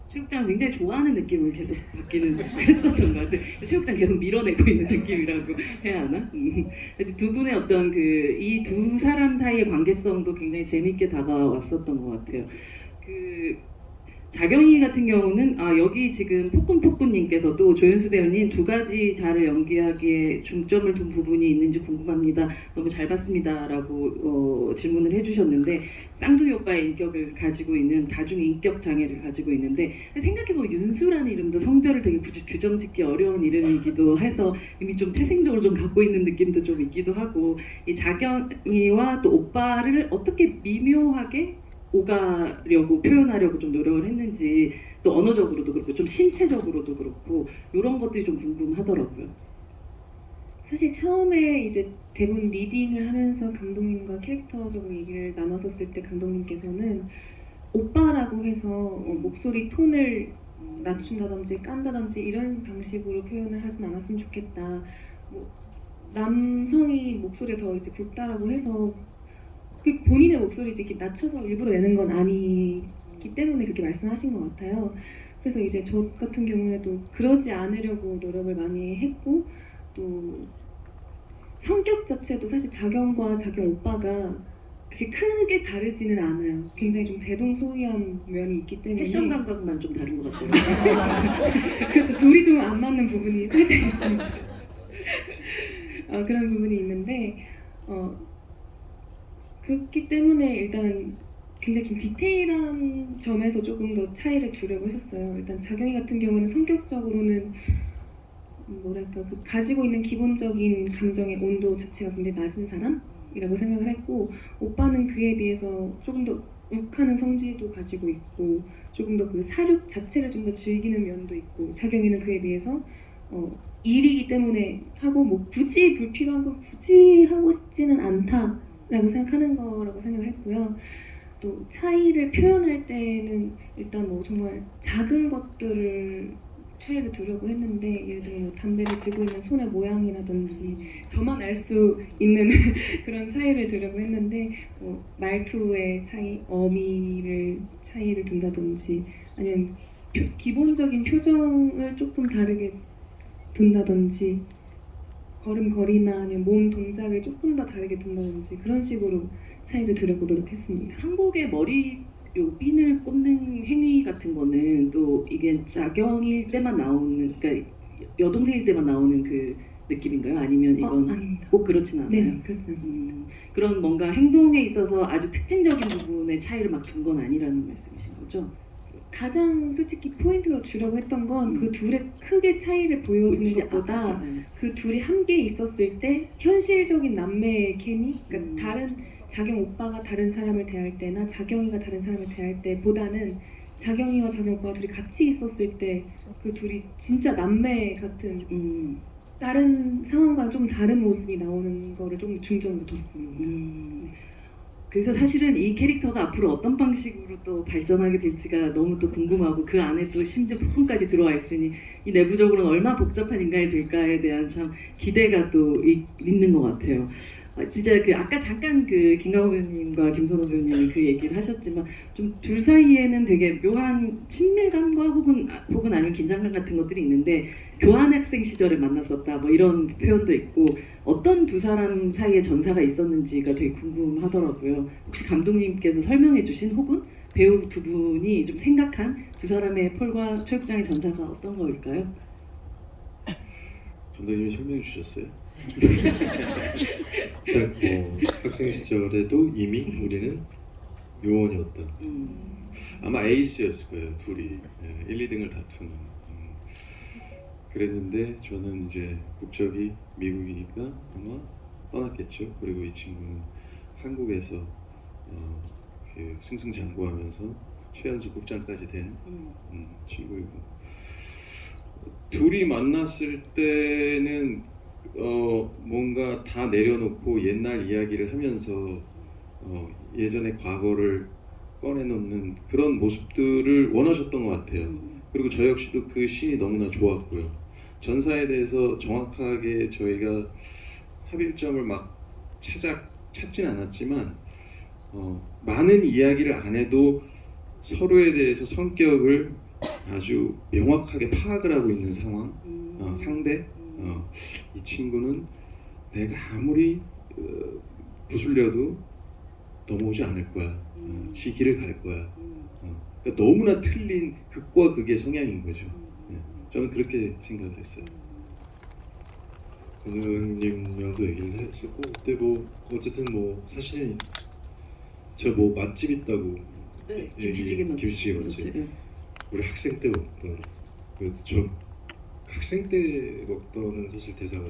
최국장을 굉장히 좋아하는 느낌을 계속 받기는 했었던 것 같아요. 최국장 계속 밀어내고 있는 느낌이라고 해야 하나? 두 분의 어떤 이 두 사람 사이의 관계성도 굉장히 재밌게 다가왔었던 것 같아요. 자경이 같은 경우는 여기 지금 폭군님께서도 조연수 배우님 두 가지 자를 연기하기에 중점을 둔 부분이 있는지 궁금합니다. 너무 잘 봤습니다라고 질문을 해주셨는데 쌍둥이 오빠의 인격을 가지고 있는 다중 인격 장애를 가지고 있는데 생각해보면 윤수라는 이름도 성별을 되게 굳이 규정짓기 어려운 이름이기도 해서 이미 좀 태생적으로 좀 갖고 있는 느낌도 좀 있기도 하고 이 자경이와 또 오빠를 어떻게 미묘하게 오가려고 표현하려고 좀 노력을 했는지 또 언어적으로도 그렇고 좀 신체적으로도 그렇고 이런 것들이 좀 궁금하더라고요. 사실 처음에 이제 대본 리딩을 하면서 감독님과 캐릭터적으로 얘기를 나눴었을 때 감독님께서는 오빠라고 해서 목소리 톤을 낮춘다든지 깐다든지 이런 방식으로 표현을 하진 않았으면 좋겠다. 남성이 목소리가 더 이제 굵다라고 해서 그 본인의 목소리 이렇게 낮춰서 일부러 내는 건 아니기 때문에 그렇게 말씀하신 것 같아요. 그래서 이제 저 같은 경우에도 그러지 않으려고 노력을 많이 했고 또 성격 자체도 사실 자경과 자경 오빠가 그렇게 크게 다르지는 않아요. 굉장히 좀 대동소이한 면이 있기 때문에 패션 감각만 좀 다른 것 같아요. 그렇죠. 둘이 좀 안 맞는 부분이 살짝 있습니다. 그런 부분이 있는데 그렇기 때문에 일단 굉장히 좀 디테일한 점에서 조금 더 차이를 두려고 했었어요. 일단 자경이 같은 경우는 성격적으로는 뭐랄까 가지고 있는 기본적인 감정의 온도 자체가 굉장히 낮은 사람이라고 생각을 했고 오빠는 그에 비해서 조금 더 욱하는 성질도 가지고 있고 조금 더 그 사육 자체를 좀 더 즐기는 면도 있고 자경이는 그에 비해서 일이기 때문에 하고 뭐 굳이 불필요한 건 굳이 하고 싶지는 않다라고 생각하는 거라고 생각을 했고요. 또 차이를 표현할 때는 일단 뭐 정말 작은 것들을 차이를 두려고 했는데 예를 들어 뭐 담배를 들고 있는 손의 모양이라든지 저만 알 수 있는 그런 차이를 두려고 했는데 뭐 말투의 차이, 어미를 차이를 둔다든지 아니면 기본적인 표정을 조금 다르게 둔다든지 걸음걸이나 아니면 몸 동작을 조금 더 다르게 둔다든지 그런 식으로 차이를 두려고 노력했습니다. 상복에 머리 요 핀을 꽂는 행위 같은 거는 또 이게 작용일 때만 나오는, 그러니까 여동생일 때만 나오는 그 느낌인가요? 아니면 이건 아닙니다. 꼭 그렇진 않아요? 네, 그렇진 않습니다. 그런 뭔가 행동에 있어서 아주 특징적인 부분의 차이를 막 둔 건 아니라는 말씀이신 거죠? 가장 솔직히 포인트로 주려고 했던 건 그 둘의 크게 차이를 보여주는 그치, 것보다 네. 그 둘이 함께 있었을 때 현실적인 남매의 케미, 그러니까 다른 자경 오빠가 다른 사람을 대할 때나 자경이가 다른 사람을 대할 때보다는 자경이와 자경 오빠가 둘이 같이 있었을 때 그 둘이 진짜 남매 같은 다른 상황과 좀 다른 모습이 나오는 거를 좀 중점으로 뒀습니다. 그래서 사실은 이 캐릭터가 앞으로 어떤 방식으로 또 발전하게 될지가 너무 또 궁금하고 그 안에 또 심지어 폭군까지 들어와 있으니 이 내부적으로는 얼마나 복잡한 인간이 될까에 대한 참 기대가 또 있는 것 같아요. 진짜 그 아까 잠깐 그 김강호 배우님과 김선호 배우님이 그 얘기를 하셨지만 좀 둘 사이에는 되게 묘한 친밀감과 혹은 아니면 긴장감 같은 것들이 있는데 교환학생 시절에 만났었다 뭐 이런 표현도 있고 어떤 두 사람 사이에 전사가 있었는지가 되게 궁금하더라고요. 혹시 감독님께서 설명해 주신 혹은 배우 두 분이 좀 생각한 두 사람의 폴과 철구장의 전사가 어떤 거일까요? 감독님이 설명해 주셨어요? 일단 뭐 학생 시절에도 이미 우리는 요원이었다. 아마 에이스였을 거예요. 둘이 1, 2등을 다투는. 그랬는데 저는 이제 국적이 미국이니까 아마 떠났겠죠. 그리고 이 친구는 한국에서 이렇게 승승장구하면서 최연소 국장까지 된 친구이고, 둘이 만났을 때는 뭔가 다 내려놓고 옛날 이야기를 하면서 예전의 과거를 꺼내놓는 그런 모습들을 원하셨던 것 같아요. 그리고 저 역시도 그 씬이 너무나 좋았고요. 전사에 대해서 정확하게 저희가 합일점을 막 찾진 않았지만 많은 이야기를 안 해도 서로에 대해서 성격을 아주 명확하게 파악을 하고 있는 상황, 상대. 이 친구는 내가 아무리 부술려도 넘어오지 않을 거야. 지 길을 갈 거야. 그러니까 너무나 틀린 극과 극의 성향인 거죠. 저는 그렇게 생각을 했어요. 감독님이랑도 얘기를 했었고, 그때 뭐 어쨌든 뭐 사실 제가 뭐 맛집 있다고 네, 김치찌개 맛집. 김치찌개 맛집. 네. 우리 학생 때 먹던, 저 학생 때 먹던 사실 대사가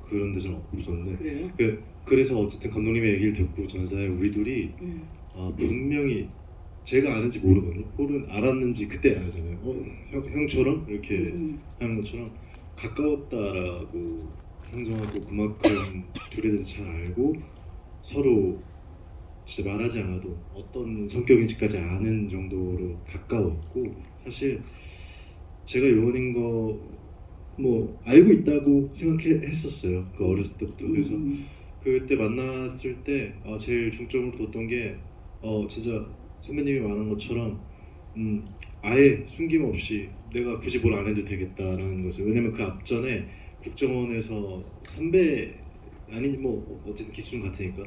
그런 데는 없었는데, 그래요? 그래서 어쨌든 감독님의 얘기를 듣고 전사에 우리 둘이 분명히 제가 아는지 모르거든요. 홀은 알았는지 그때 알잖아요. 형처럼 이렇게 하는 것처럼 가까웠다라고 상정하고 그만큼 둘에 대해서 잘 알고 서로 진짜 말하지 않아도 어떤 성격인지까지 아는 정도로 가까웠고, 사실 제가 요원인 거 뭐 알고 있다고 생각했었어요. 그 어렸을 때부터. 그래서 그때 만났을 때 제일 중점으로 뒀던 게 진짜 선배님이 말한 것처럼 아예 숨김없이 내가 굳이 뭘 안 해도 되겠다라는 것을. 왜냐면 그 앞전에 국정원에서 선배 아니 뭐 어쨌든 기수는 같으니까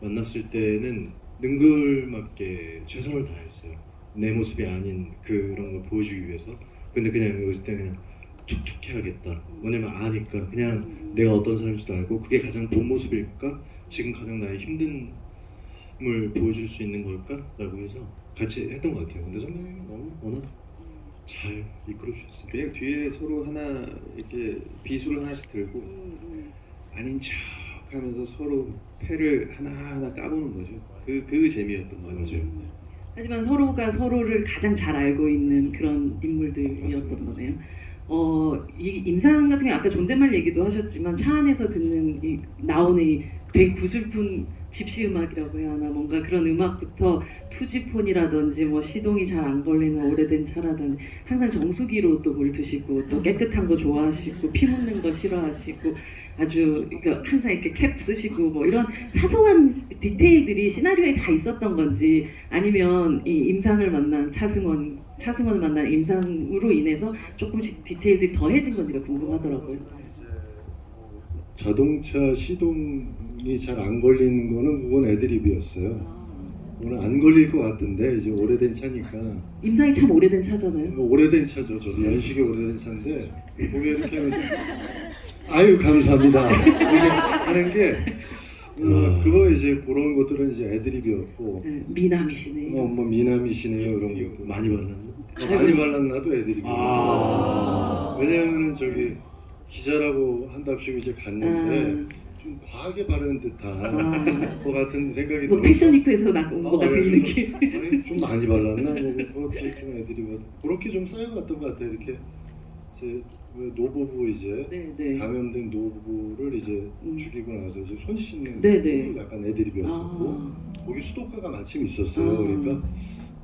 만났을 때는 능글맞게 최선을 다했어요. 내 모습이 아닌 그런 걸 보여주기 위해서. 근데 그냥 여기서 때 그냥 촉촉해야겠다. 왜냐면 아니까 그냥 내가 어떤 사람인지도 알고 그게 가장 본 모습일까? 지금 가장 나의 힘듦을 보여줄 수 있는 걸까? 라고 해서 같이 했던 것 같아요. 근데 선배님이 너무 워낙 잘 이끌어 주셨어요. 그냥 뒤에 서로 하나 이렇게 비수를 하나씩 들고 아닌 척하면서 서로 패를 하나하나 까보는 거죠. 그 재미였던 것 같아요. 하지만 서로가 서로를 가장 잘 알고 있는 그런 인물들이었던 맞습니다. 거네요. 이 임상 같은 게 아까 존댓말 얘기도 하셨지만 차 안에서 듣는 나오는 이 되게 구슬픈 집시 음악이라고 해야 하나 뭔가 그런 음악부터 투지폰이라든지 뭐 시동이 잘 안 걸리는 오래된 차라든지 항상 정수기로 또 물 드시고 또 깨끗한 거 좋아하시고 피 묻는 거 싫어하시고 아주 항상 이렇게 캡 쓰시고 뭐 이런 사소한 디테일들이 시나리오에 다 있었던 건지 아니면 이 임상을 만난 차승원을 만난 임상으로 인해서 조금씩 디테일들이 더해진 건지가 궁금하더라고요. 자동차 시동이 잘 안 걸리는 거는 그건 애드립이었어요. 오늘 안 걸릴 것 같은데 이제 오래된 차니까 임상이 참 오래된 차잖아요. 오래된 차죠. 저도 연식이 오래된 차인데 고개 이렇게 하면서 아유 감사합니다 이렇게 하는 게 그거 이제 그런 것들은 이제 애드립이었고 네, 미남이시네. 뭐 미남이시네요 이런 것도 많이 발랐나? 많이 발랐나도 애드립이에요. 왜냐하면은 저기 기자라고 한답시고 이제 갔는데 좀 과하게 바르는 듯한 것 같은 생각이 뭐 들어서 패션위크에서 나온 것 같은 그래서 느낌. 아니 좀 많이 발랐나 뭐 그것도 좀 애드립 그렇게 좀 쌓여갔던 것 같아요. 이렇게 이제 왜 노부부 이제 네네. 감염된 노부부를 이제 죽이고 나서 이제 손 씻는 네네. 것도 약간 애드립이었었고 아. 거기 수도가가 마침 있었어요. 아. 그러니까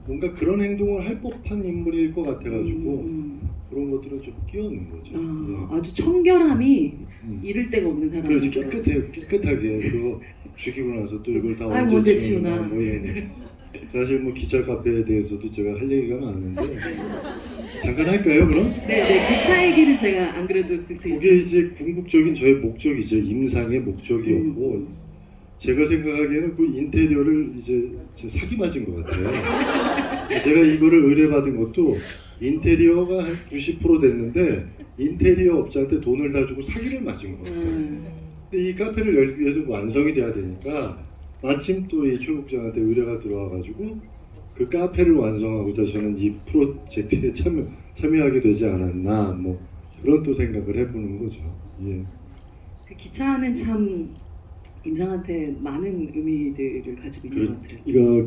뭔가 그런 행동을 할 법한 인물일 것 같아가지고 그런 것들을 좀 끼얹는 거죠. 아주 청결함이 음. 잃을 데가 없는 사람. 그렇지 깨끗하게 그거 죽이고 나서 또 이걸 다 아이고, 언제 언제 치우나. 치우나 뭐 이런 거. 사실 뭐 기차 카페에 대해서도 제가 할 얘기가 많은데 잠깐 할까요 그럼? 네네 기차 얘기를 제가 안 그래도 그게 이제 궁극적인 저의 목적이죠. 임상의 목적이었고 제가 생각하기에는 그 인테리어를 이제 사기 맞은 것 같아요. 제가 이거를 의뢰받은 것도 인테리어가 한 90% 됐는데 인테리어 업자한테 돈을 다 주고 사기를 맞은 것 같아요. 근데 이 카페를 열기 위해서 완성이 돼야 되니까 마침 또 이 최국장한테 의뢰가 들어와가지고 그 카페를 완성하고자 저는 이 프로젝트에 참여하게 되지 않았나 뭐 그런 또 생각을 해보는 거죠. 예. 그 기차는 참 임상한테 많은 의미들을 가지고 있는 것 같아요. 이거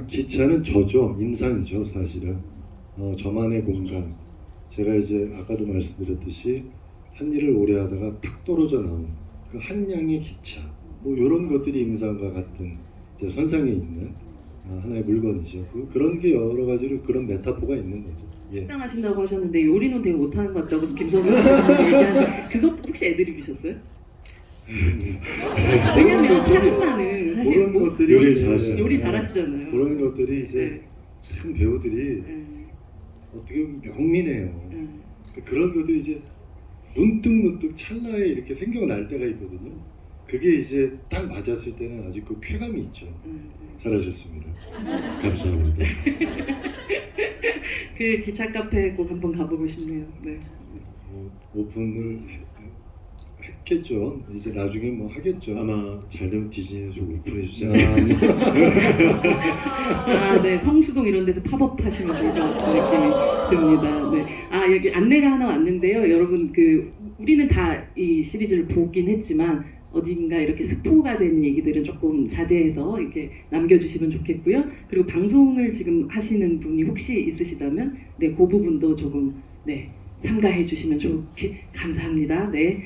기차는 저죠. 임상이죠 사실은. 저만의 공간. 제가 이제 아까도 말씀드렸듯이 한 일을 오래 하다가 탁 떨어져 나온 그 한 양의 기차. 뭐 이런 것들이 임상과 같은 이제 선상에 있는 하나의 물건이죠. 그런 게 여러 가지로 그런 메타포가 있는 거죠. 예. 식당 하신다고 하셨는데 요리는 되게 못하는 것 같다고 김선우 선생님이 얘기하는데 그것도 혹시 애드립이셨어요? 왜냐면 차준만은 사실 그런 뭐 것들이 요리 잘하시잖아요. 요리 잘하시잖아요. 그런 것들이 이제 네. 참 배우들이 네. 어떻게 보면 명민해요. 네. 그런 것들이 이제 문득 찰나에 이렇게 생겨날 때가 있거든요. 그게 이제 딱 맞았을 때는 아직 그 쾌감이 있죠. 잘하셨습니다. 감사합니다. 그 기차 카페 꼭 한번 가보고 싶네요. 네. 오픈을 했겠죠. 이제 나중에 뭐 하겠죠. 아마 잘 되면 디즈니에서 오픈해 주지 아, 않을까. 아, 네. 성수동 이런 데서 팝업 하시면 좋을 것 같은 느낌이 듭니다. 네. 아, 여기 안내가 하나 왔는데요. 여러분, 우리는 다 이 시리즈를 보긴 했지만, 어딘가 이렇게 스포가 된 얘기들은 조금 자제해서 이렇게 남겨주시면 좋겠고요. 그리고 방송을 지금 하시는 분이 혹시 있으시다면, 네, 그 부분도 조금, 네, 삼가해 주시면 감사합니다. 네.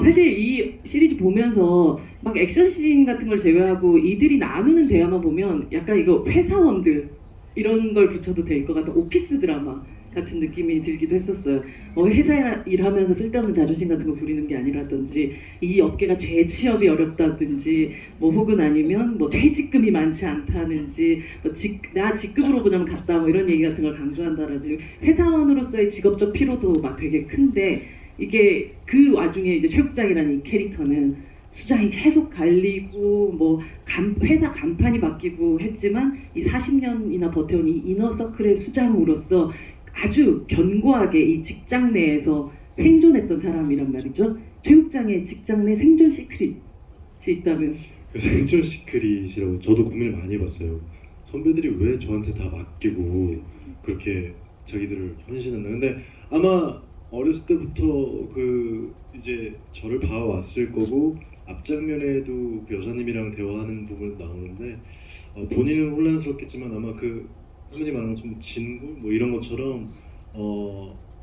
사실 이 시리즈 보면서 막 액션씬 같은 걸 제외하고 이들이 나누는 대화만 보면 약간 이거 회사원들 이런 걸 붙여도 될 것 같은 오피스 드라마 같은 느낌이 들기도 했었어요. 회사 일하면서 쓸데없는 자존심 같은 거 부리는 게 아니라든지 이 업계가 재취업이 어렵다든지 뭐 혹은 아니면 뭐 퇴직금이 많지 않다든지 뭐 나 직급으로 보자면 같다 뭐 이런 얘기 같은 걸 강조한다든지 회사원으로서의 직업적 피로도 막 되게 큰데 이게 그 와중에 이제 최국장이라는 이 캐릭터는 수장이 계속 갈리고 뭐 회사 간판이 바뀌고 했지만 이 40년이나 버텨온 이 이너서클의 수장으로서 아주 견고하게 이 직장 내에서 생존했던 사람이란 말이죠. 최국장의 직장 내 생존 시크릿이 있다면 생존 시크릿이라고 저도 고민을 많이 해봤어요. 선배들이 왜 저한테 다 맡기고 그렇게 자기들을 헌신했나. 근데 아마 어렸을 때부터 이제 저를 봐왔을 거고 앞장면에도 그 여사님이랑 대화하는 부분 나오는데 본인은 혼란스럽겠지만 아마 선배님 말하는 것처럼 진구 뭐 이런 것처럼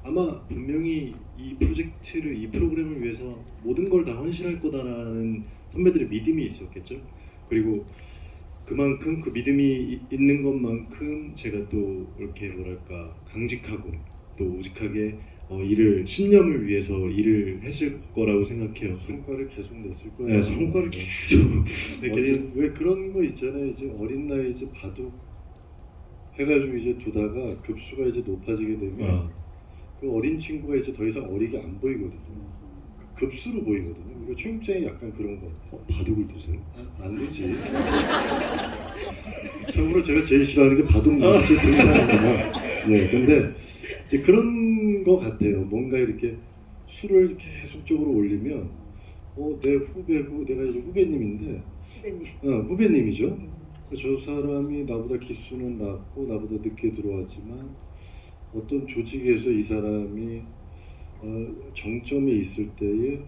아마 분명히 이 프로젝트를 이 프로그램을 위해서 모든 걸 다 헌신할 거다라는 선배들의 믿음이 있었겠죠. 그리고 그만큼 그 믿음이 있는 것만큼 제가 또 이렇게 뭐랄까 강직하고 또 우직하게 일을 신념을 위해서 일을 했을 거라고 생각해요. 성과를 계속 냈을 거예요. 네, 성과를 계속 왜 그런 거 있잖아요. 이제 어린 나이 이제 바둑 해가지고 이제 두다가 급수가 이제 높아지게 되면 그 어린 친구가 이제 더 이상 어리게 안 보이거든요. 그 급수로 보이거든요. 그러니까 최국장이 약간 그런 것 같아요. 바둑을 두세요? 안 되지. 참고로 제가 제일 싫어하는 게 바둑 마치 등산이에요. 예, 근데 이제 그런 것 같아요. 뭔가 이렇게 수를 계속적으로 올리면 내 후배고 내가 이제 후배님인데 후배님. 후배님이죠. 저 사람이 나보다 기수는 낮고 나보다 늦게 들어왔지만 어떤 조직에서 이 사람이 정점에 있을 때에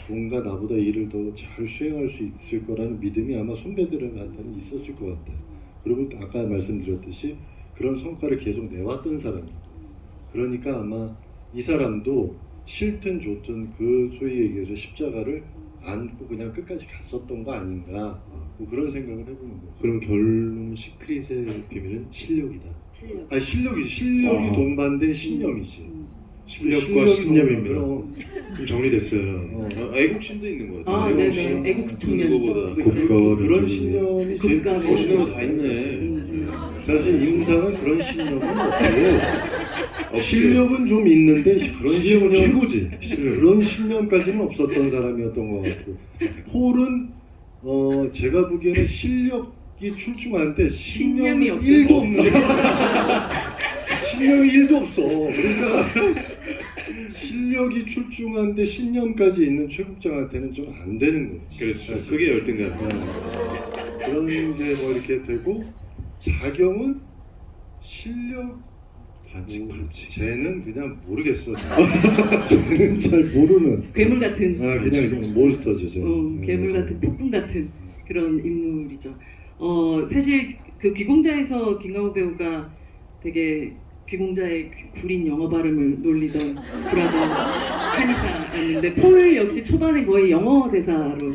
뭔가 나보다 일을 더 잘 수행할 수 있을 거라는 믿음이 아마 선배들한테는 있었을 것 같아요. 그리고 아까 말씀드렸듯이 그런 성과를 계속 내왔던 사람이에요. 그러니까 아마 이 사람도 싫든 좋든 그 소위 얘기해서 십자가를 안고 그냥 끝까지 갔었던 거 아닌가 뭐 그런 생각을 해보는 거죠. 그럼 결론 시크릿의 비밀은 실력이다. 실력. 아니 실력이지. 실력이 아. 동반된 신념이지. 실력과 실력이 신념입니다. 그럼. 좀 정리됐어요. 애국심도 있는 것 같아요. 아, 네네. 애국 청년이죠. 누구보다. 근데 국가와 그런 민족이- 신념이 제일 국가와 멋있는 거 민족이- 다 있네. 사실 임상은 그런 신념은 없고 없지. 실력은 좀 있는데 그런 실력은 신념 최고지. 그런 신념까지는 없었던 사람이었던 것 같고 폴은 제가 보기에는 실력이 출중한데 신념이 신념이 없어요. 1도 없는 신념이 1도 없어. 그러니까 실력이 출중한데 신념까지 있는 최국장한테는 좀 안 되는 거지. 그렇죠. 사실. 그게 열등감. 그런 게 뭐 이렇게 되고 자경은 실력 반칙. 쟤는 그냥 모르겠어. 쟤는 잘 모르는. 괴물 같은. 그냥 몬스터죠. 쟤. 괴물 같은 폭군 같은 그런 인물이죠. 사실 그 귀공자에서 김강호 배우가 되게 귀공자의 구린 영어 발음을 놀리던 브라더 한의사였는데 폴 역시 초반에 거의 영어 대사로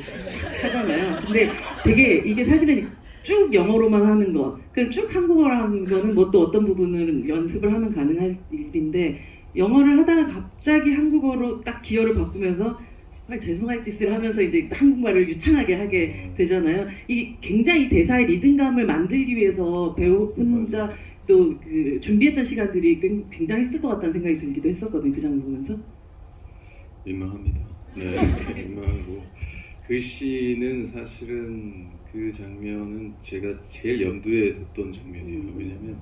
하잖아요. 근데 되게 이게 사실은 쭉 영어로만 하는 거, 쭉 한국어로 하는 거는 뭐 또 어떤 부분은 연습을 하면 가능할 일인데 영어를 하다가 갑자기 한국어로 딱 기어를 바꾸면서 정말 죄송할 짓을 하면서 이제 한국말을 유창하게 하게 되잖아요. 이 굉장히 대사의 리듬감을 만들기 위해서 배우 혼자 또 그 준비했던 시간들이 굉장히 했을 것 같다는 생각이 들기도 했었거든요. 그 장면 보면서. 민망합니다. 네, 민망하고 글씨는 사실은 그 장면은 제가 제일 염두에 뒀던 장면이에요. 왜냐하면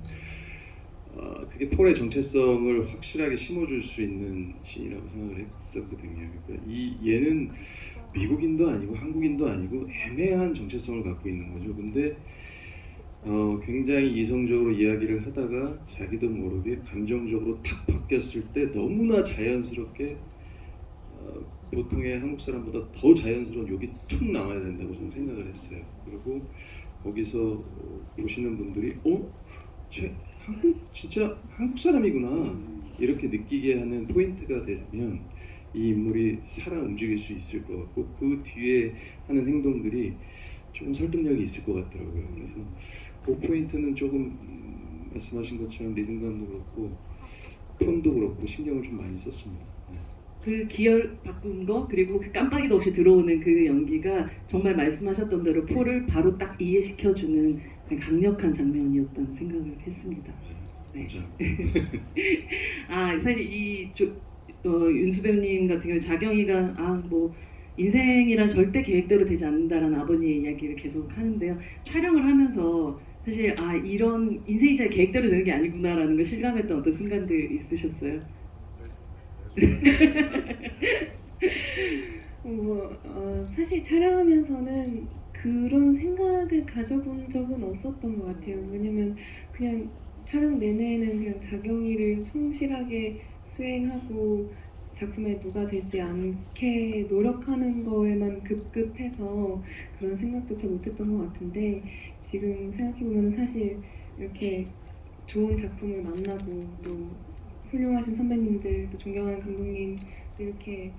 그게 폴의 정체성을 확실하게 심어줄 수 있는 신이라고 생각을 했었거든요. 그러니까 얘는 미국인도 아니고 한국인도 아니고 애매한 정체성을 갖고 있는 거죠. 근데 굉장히 이성적으로 이야기를 하다가 자기도 모르게 감정적으로 탁 바뀌었을 때 너무나 자연스럽게 보통의 한국 사람보다 더 자연스러운 욕이 툭 나와야 된다고 저는 생각을 했어요. 그리고 거기서 보시는 분들이 진짜 한국 사람이구나 이렇게 느끼게 하는 포인트가 되면 이 인물이 살아 움직일 수 있을 것 같고 그 뒤에 하는 행동들이 조금 설득력이 있을 것 같더라고요. 그래서 그 포인트는 조금 말씀하신 것처럼 리듬감도 그렇고 톤도 그렇고 신경을 좀 많이 썼습니다. 네. 그 기열 바꾼 거 그리고 그 깜빡이도 없이 들어오는 그 연기가 정말 말씀하셨던 대로 폴을 바로 딱 이해시켜주는 강력한 장면이었다는 생각을 했습니다. 네. 사실 윤수 배우님 같은 경우 자경이가 뭐 인생이란 절대 계획대로 되지 않는다라는 아버지의 이야기를 계속 하는데요. 촬영을 하면서 사실 이런 인생이 잘 계획대로 되는 게 아니구나라는 걸 실감했던 어떤 순간들 있으셨어요? 사실 촬영하면서는 그런 생각을 가져본 적은 없었던 것 같아요. 왜냐면 그냥 촬영 내내는 그냥 자경이를 성실하게 수행하고 작품에 누가 되지 않게 노력하는 거에만 급급해서 그런 생각조차 못했던 것 같은데 지금 생각해보면 사실 이렇게 좋은 작품을 만나고 또 훌륭하신 선배님들, 또 존경하는 감독님, 또 이렇게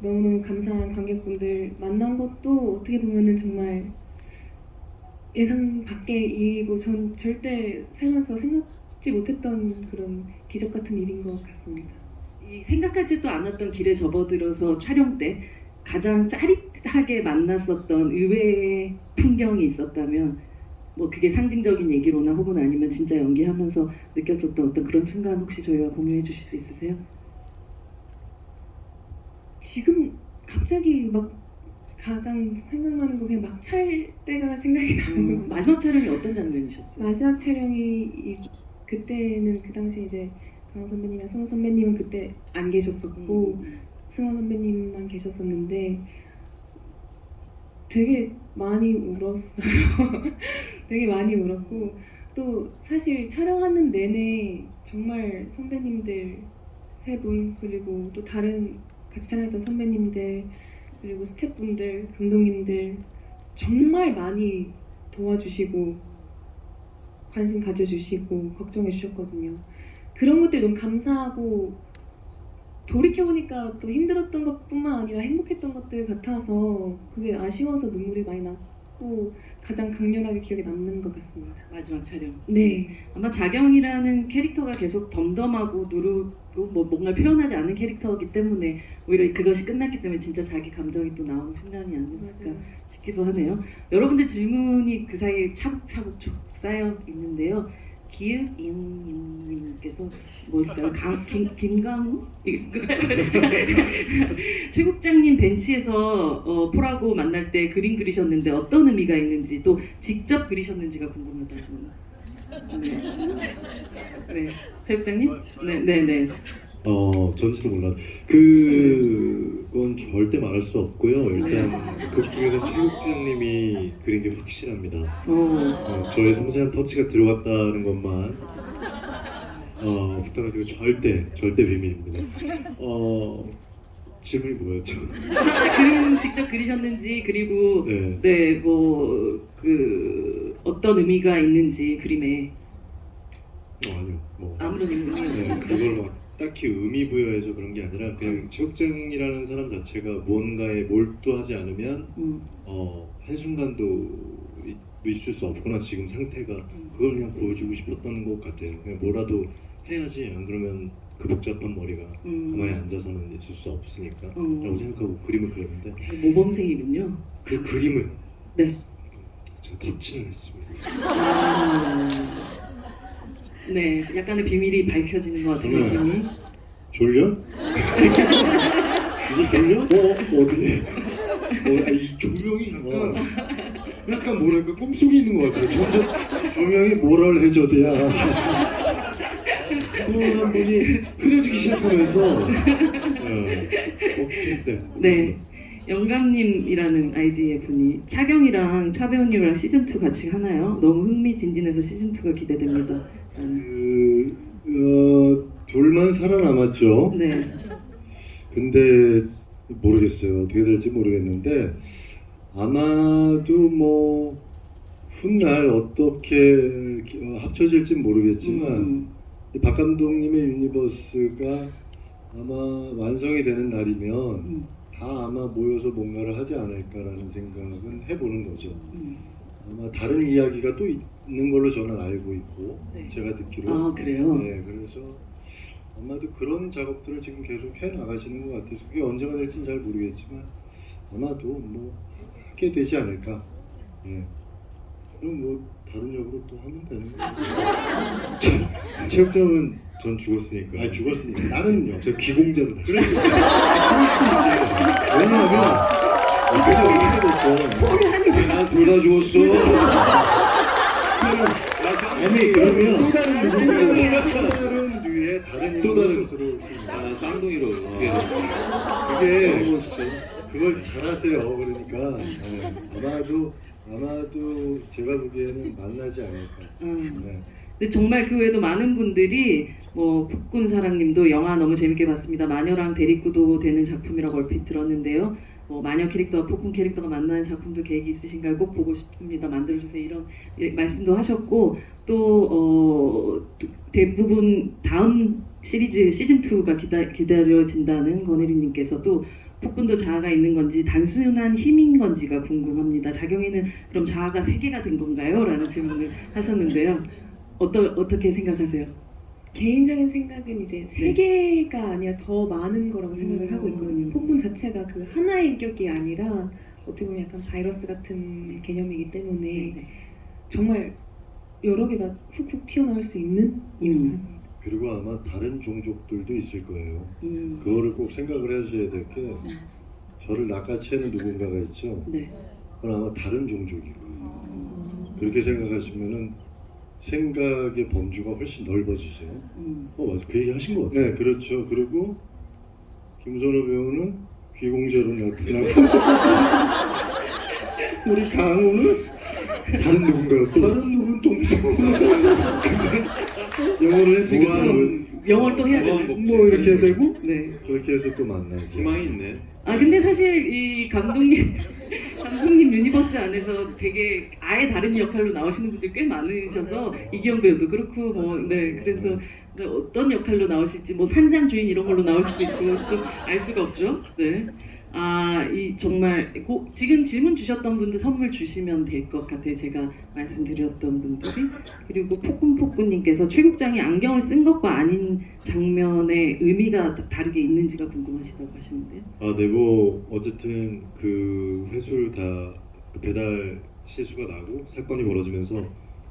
너무너무 감사한 관객분들 만난 것도 어떻게 보면은 정말 예상 밖의 일이고 전 절대 살면서 생각지 못했던 그런 기적 같은 일인 것 같습니다. 이 생각하지도 않았던 길에 접어들어서 촬영 때 가장 짜릿하게 만났었던 의외의 풍경이 있었다면 뭐 그게 상징적인 얘기로나 혹은 아니면 진짜 연기하면서 느꼈었던 어떤 그런 순간 혹시 저희와 공유해 주실 수 있으세요? 지금 갑자기 막 가장 생각나는 거 그냥 막 찰 때가 생각이 나는 거. 마지막 촬영이 어떤 장면이셨어요? 마지막 촬영이 그때는 그 당시 이제 강호 선배님이랑 승호 선배님은 그때 안 계셨었고 승호 선배님만 계셨었는데 되게 많이 울었어요. 되게 많이 울었고 또 사실 촬영하는 내내 정말 선배님들 세 분 그리고 또 다른 같이 촬영했던 선배님들 그리고 스태프분들, 감독님들 정말 많이 도와주시고 관심 가져주시고 걱정해 주셨거든요. 그런 것들 너무 감사하고 돌이켜보니까 또 힘들었던 것뿐만 아니라 행복했던 것들 같아서 그게 아쉬워서 눈물이 많이 났고 가장 강렬하게 기억에 남는 것 같습니다. 마지막 촬영. 네. 아마 자경이라는 캐릭터가 계속 덤덤하고 누르고 뭐 뭔가 표현하지 않는 캐릭터이기 때문에 오히려 그것이 끝났기 때문에 진짜 자기 감정이 또 나온 순간이 아니었을까 맞아요. 싶기도 하네요. 여러분들 질문이 그 사이에 차곡차곡 쌓여 있는데요. 기읒인님께서 뭘까요? 김강우? 최 국장님 벤치에서 폴하고 만날 때 그림 그리셨는데 어떤 의미가 있는지 또 직접 그리셨는지가 궁금하다고. 네, 최 국장님? 네. 전지도 몰라. 그건 절대 말할 수 없고요. 일단 극 중에서 최국장님이 그린 게 확실합니다. 저의 섬세한 터치가 들어갔다는 것만 부탁드리고 절대 비밀입니다. 질문이 뭐였죠? 그림 직접 그리셨는지 그리고 네. 뭐 그 어떤 의미가 있는지 그림에 아니요. 뭐 아무런 의미 없습니까? 그걸 막 딱히 의미 부여해서 그런 게 아니라 그냥 최국장이라는 사람 자체가 무언가에 몰두하지 않으면 한순간도 있을 수 없구나 지금 상태가 그걸 그냥 보여주고 싶었던 것 같아요. 그냥 뭐라도 해야지 안 그러면 그 복잡한 머리가 가만히 앉아서는 있을 수 없으니까 라고 생각하고 그림을 그렸는데 모범생이군요. 그 그림을 네. 제가 터치를 했습니다. 네, 약간의 비밀이 밝혀지는 것 같은 정말. 느낌이. 졸려? 이제 졸려? 어떻게? 이 조명이 약간 뭐랄까 꿈속에 있는 것 같아요. 점점 조명이 모럴 해저드야. 한 분이 흐려지기 시작하면서 오케이 네. 영감님이라는 아이디의 분이 차경이랑 차 배우님이랑 시즌 2 같이 하나요? 너무 흥미진진해서 시즌 2가 기대됩니다. 둘만 살아남았죠. 네. 근데 모르겠어요. 어떻게 될지 모르겠는데 아마도 뭐 훗날 어떻게 합쳐질지 모르겠지만 이 박 감독님의 유니버스가 아마 완성이 되는 날이면 다 아마 모여서 뭔가를 하지 않을까라는 생각은 해보는 거죠. 아마 다른 이야기가 또 있는 걸로 저는 알고 있고 네. 제가 듣기로. 아, 그래요? 네, 그래서 아마도 그런 작업들을 지금 계속 해 나가시는 것 같아서 그게 언제가 될지는 잘 모르겠지만 아마도 뭐 하게 되지 않을까. 예. 그럼 뭐 다른 역으로 또 하면 되는 거예요. 체육장은 전 죽었으니까. 아 죽었으니까 다른 역. 저 귀공자로 다시. 그럴 수 있지. 왜냐하면 둘 다 죽었어. 아니 그러면 또 다른 다른 류의 다른 또 다른- 인물도 들어올 수 있는. 쌍둥이로 어떻게 해야 그게 그걸 잘하세요. 그러니까 아마도 제가 보기에는 만나지 않을까. 네. 근데 정말 그 외에도 많은 분들이 뭐 폭군 사랑님도 영화 너무 재밌게 봤습니다. 마녀랑 대립구도 되는 작품이라고 얼핏 들었는데요. 뭐 마녀 캐릭터와 폭군 캐릭터가 만나는 작품도 계획이 있으신가요? 꼭 보고 싶습니다. 만들어주세요. 이런 말씀도 하셨고 또 대부분 다음 시리즈 시즌 2가 기다려진다는 권혜리님께서도 폭군도 자아가 있는 건지 단순한 힘인 건지가 궁금합니다. 자경이는 그럼 자아가 3개가 된 건가요? 라는 질문을 하셨는데요. 어떻게 생각하세요? 개인적인 생각은 이제 세 개가 아니라 더 많은 거라고 생각을 하고 있거든요. 폭군 자체가 그 하나의 인격이 아니라 어떻게 보면 약간 바이러스 같은 개념이기 때문에 정말 여러 개가 훅훅 튀어나올 수 있는 이런 생각입니다. 그리고 아마 다른 종족들도 있을 거예요. 그거를 꼭 생각을 하셔야 될 게 저를 낚아채는 누군가가 있죠. 네. 그건 아마 다른 종족일 거예요. 그렇게 생각하시면은 생각의 범주가 훨씬 넓어지세요. 맞아. 그 얘기 하신 것 같아요. 네, 그렇죠. 그리고 김선호 배우는 귀공자로 나타나고 우리 강호는 다른 누군가로 또 다른 누군 동생 영어를 했으니까 무한 영어를 또 해야 무한 되네. 복제. 뭐 이렇게 되고 네. 그렇게 해서 또 만나죠. 희망이 있네. 근데 사실 이 감독님 유니버스 안에서 되게 아예 다른 역할로 나오시는 분들이 꽤 많으셔서 이기영 배우도 그렇고 그래서 어떤 역할로 나오실지 산장 주인 이런 걸로 나올 수도 있고 또 알 수가 없죠. 네. 이 정말 지금 질문 주셨던 분들 선물 주시면 될 것 같아요. 제가 말씀드렸던 분들이. 그리고 폭군님께서 최국장이 안경을 쓴 것과 아닌 장면의 의미가 다르게 있는지가 궁금하시다고 하시는데요. 네, 뭐 어쨌든 그 회수를 다 그 배달 실수가 나고 사건이 벌어지면서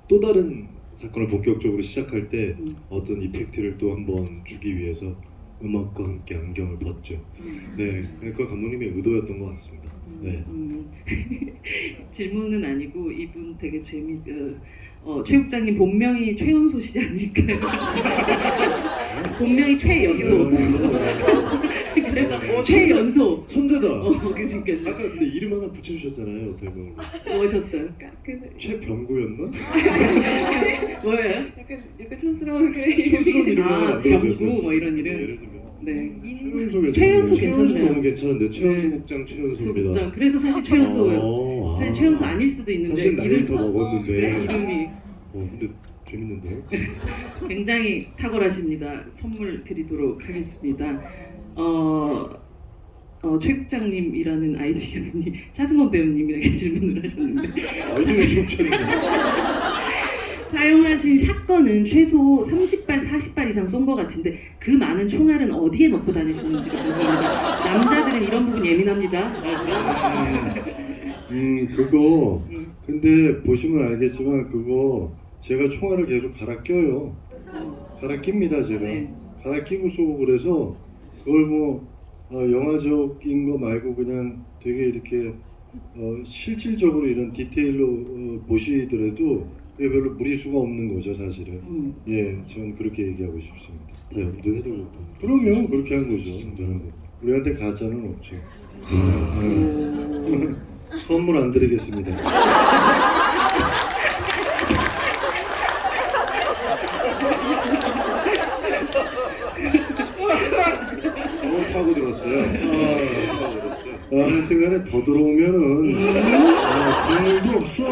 또 다른 사건을 본격적으로 시작할 때 어떤 이펙트를 또 한번 주기 위해서 음악과 함께 안경을 벗죠. 네, 그러니까 감독님의 의도였던 것 같습니다. 네. 질문은 아니고 이분 되게 최국장님 본명이 최연소 씨 아닐까요? 본명이 최연소. 그래서 최연소. 천재다. 그러니까요. 아까 근데 이름 하나 붙여주셨잖아요, 별명으로. 뭐셨어요? 그래서 최병구였나? 뭐예요? 약간 촌스러운 그 촌스러운 이름 하나 만들어주셨어요. 병구 이런 이름. 예를 들면 네. 최연소 최연소 괜찮네요. 너무 괜찮은데 최연소 네. 국장 최연소입니다. 소극장. 그래서 사실 최연소예요. 사실 최연소 아닐 수도 있는데 사실 나이를 더 먹었는데. 네, 이름이 근데 재밌는데요? 굉장히 탁월하십니다. 선물 드리도록 하겠습니다. 최국장님이라는 아이디어분이 차승원 배우님이라게 질문을 하셨는데 아이디어 추천이네. 사용하신 샷건은 최소 30발, 40발 이상 쏜 것 같은데 그 많은 총알은 어디에 넣고 다니시는지 궁금합니다. 남자들은 이런 부분 예민합니다. 그거 근데 보시면 알겠지만 그거 제가 총알을 계속 갈아 껴요. 갈아 낍니다 제가. 네. 갈아 끼고 쏘고 그래서 그걸 영화적인 거 말고 그냥 되게 이렇게 실질적으로 이런 디테일로 보시더라도 그게 별로 무리수가 없는 거죠 사실은. 예, 전 그렇게 얘기하고 싶습니다. 다 염두에 두고. 그러면 그렇게 한 거죠. 저는 우리한테 가짜는 없죠. 선물 안 드리겠습니다. 너무 파고 들었어요. 하여튼간에 더 들어오면은 국물도 없어.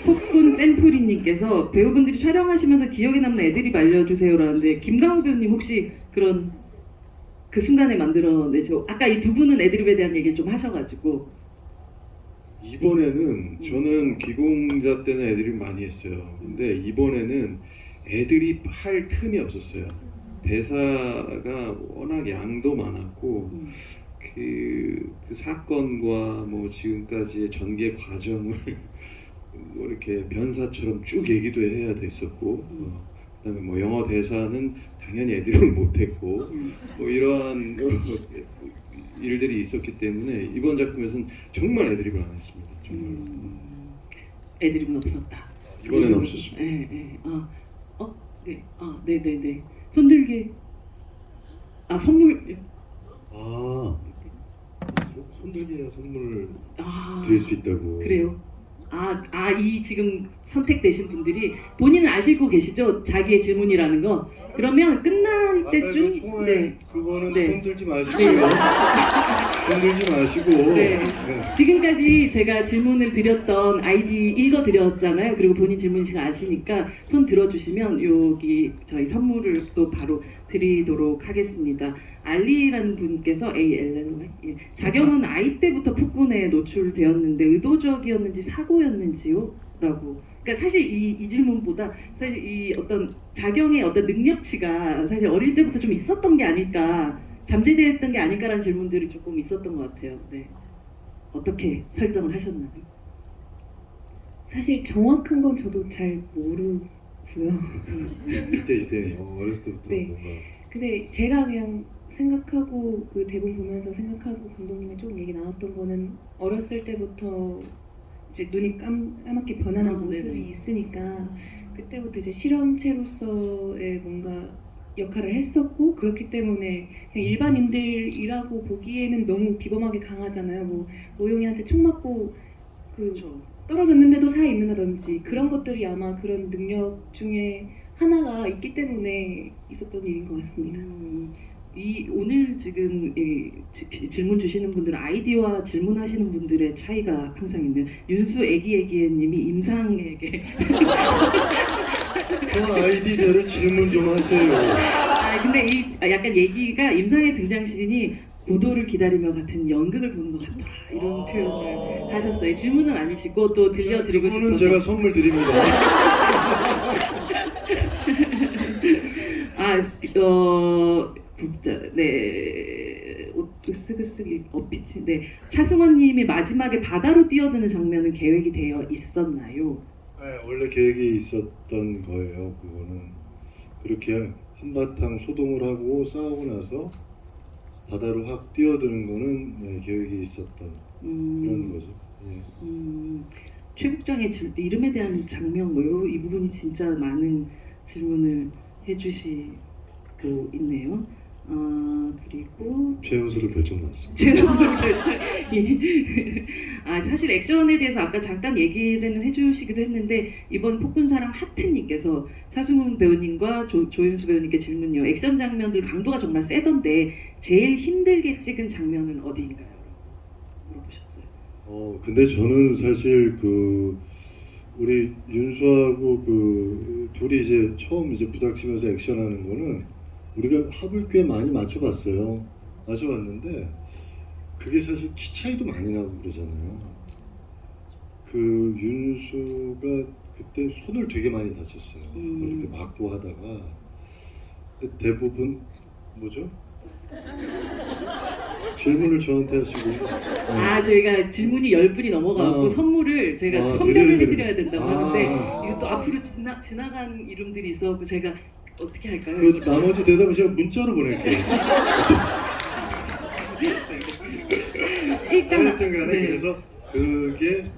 폭군 샘프리님께서 배우분들이 촬영하시면서 기억에 남는 애드립 알려주세요라는데 김강호 배우님 혹시 그런 그 순간에 만들어내죠? 아까 이 두 분은 애드립에 대한 얘기를 좀 하셔가지고 이번에는 저는 기공자 때는 애드립 많이 했어요. 근데 이번에는 애드립 할 틈이 없었어요. 대사가 워낙 양도 많았고 그 사건과 뭐 지금까지의 전개 과정을 뭐 이렇게 변사처럼 쭉 얘기도 해야 됐었고 그다음에 뭐 영어 대사는 당연히 애드립을 못했고 뭐 이러한 일들이 있었기 때문에 이번 작품에서는 정말 애드립을 안 했습니다. 정말 애드립은 없었다. 이번에는 없었습니다. 네. 네네네. 손들기. 선물. 손들기야 선물 아, 드릴 수 있다고. 그래요. 이 지금 선택되신 분들이 본인은 아시고 계시죠? 자기의 질문이라는 거. 그러면 끝날 때쯤 그거는 네. 손들지 마시고요. 흔들지 마시고. 네. 네. 지금까지 제가 질문을 드렸던 아이디 읽어드렸잖아요. 그리고 본인 질문이시가 아시니까 손 들어주시면 여기 저희 선물을 또 바로 드리도록 하겠습니다. 알리라는 분께서 ALLY 자경은 아이 때부터 폭군에 노출되었는데 의도적이었는지 사고였는지요? 라고. 그러니까 사실 이 질문보다 사실 이 어떤 자경의 어떤 능력치가 사실 어릴 때부터 좀 있었던 게 아닐까, 잠재되었던 게 아닐까라는 질문들이 조금 있었던 것 같아요. 네. 어떻게 설정을 하셨나요? 사실 정확한 건 저도 잘 모르고요. 이때 어렸을 때부터 네. 뭔가 근데 제가 그냥 생각하고 그 대본 보면서 생각하고 감독님이 좀 얘기 나눴던 거는 어렸을 때부터 이제 눈이 까맣게 변하는 아, 모습이 네네. 있으니까 그때부터 이제 실험체로서의 뭔가 역할을 했었고, 그렇기 때문에 그냥 일반인들이라고 보기에는 너무 비범하게 강하잖아요. 뭐 오용이한테 총 맞고 그 그렇죠. 떨어졌는데도 살아 있는다든지 그런 것들이 아마 그런 능력 중에 하나가 있기 때문에 있었던 일인 것 같습니다. 이 오늘 지금 질문 주시는 분들은 아이디와 질문하시는 분들의 차이가 항상 있는 윤수 애기애기님이 임상에게 그 아이디대로 질문 좀 하세요. 근데 약간 얘기가 임상의 등장시즌이 고도를 기다리며 같은 연극을 보는 것 같더라 이런 표현을 하셨어요. 질문은 아니시고 또 들려드리고 그분은 싶어서 제가 선물 드립니다. 네, 으쓱으쓱 어피치. 네, 차승원님이 마지막에 바다로 뛰어드는 장면은 계획이 되어 있었나요? 네, 원래 계획이 있었던 거예요. 그거는 그렇게 한바탕 소동을 하고 싸우고 나서 바다로 확 뛰어드는 거는 네, 계획이 있었던 그런 거죠. 네. 최국장의 이름에 대한 장면 이 부분이 진짜 많은 질문을 해주시고 있네요. 그리고 최연소로 결정 나왔습니다. 제가 결정. 사실 액션에 대해서 아까 잠깐 얘기를 해주시기도 했는데 이번 폭군사랑 하트님께서 차승훈 배우님과 조윤수 배우님께 질문요. 액션 장면들 강도가 정말 세던데 제일 힘들게 찍은 장면은 어디인가요? 물어보셨어요. 근데 저는 사실 그 우리 윤수하고 그 둘이 이제 처음 이제 부닥치면서 액션하는 거는 우리가 합을 꽤 많이 맞춰봤어요. 맞춰봤는데 그게 사실 키 차이도 많이 나고 그러잖아요. 그 윤수가 그때 손을 되게 많이 다쳤어요. 이렇게 맞고 하다가 근데 대부분 뭐죠? 질문을 저한테 하시고 저희가 질문이 10분이 넘어가고 선물을 제가 선별을 해드려야 된다고 하는데 이것도 앞으로 지나간 이름들이 있어서 제가 어떻게 할까요? 그 나머지 대답은 제가 문자로 보낼게요. 일단 하여튼 간에 그래서 그게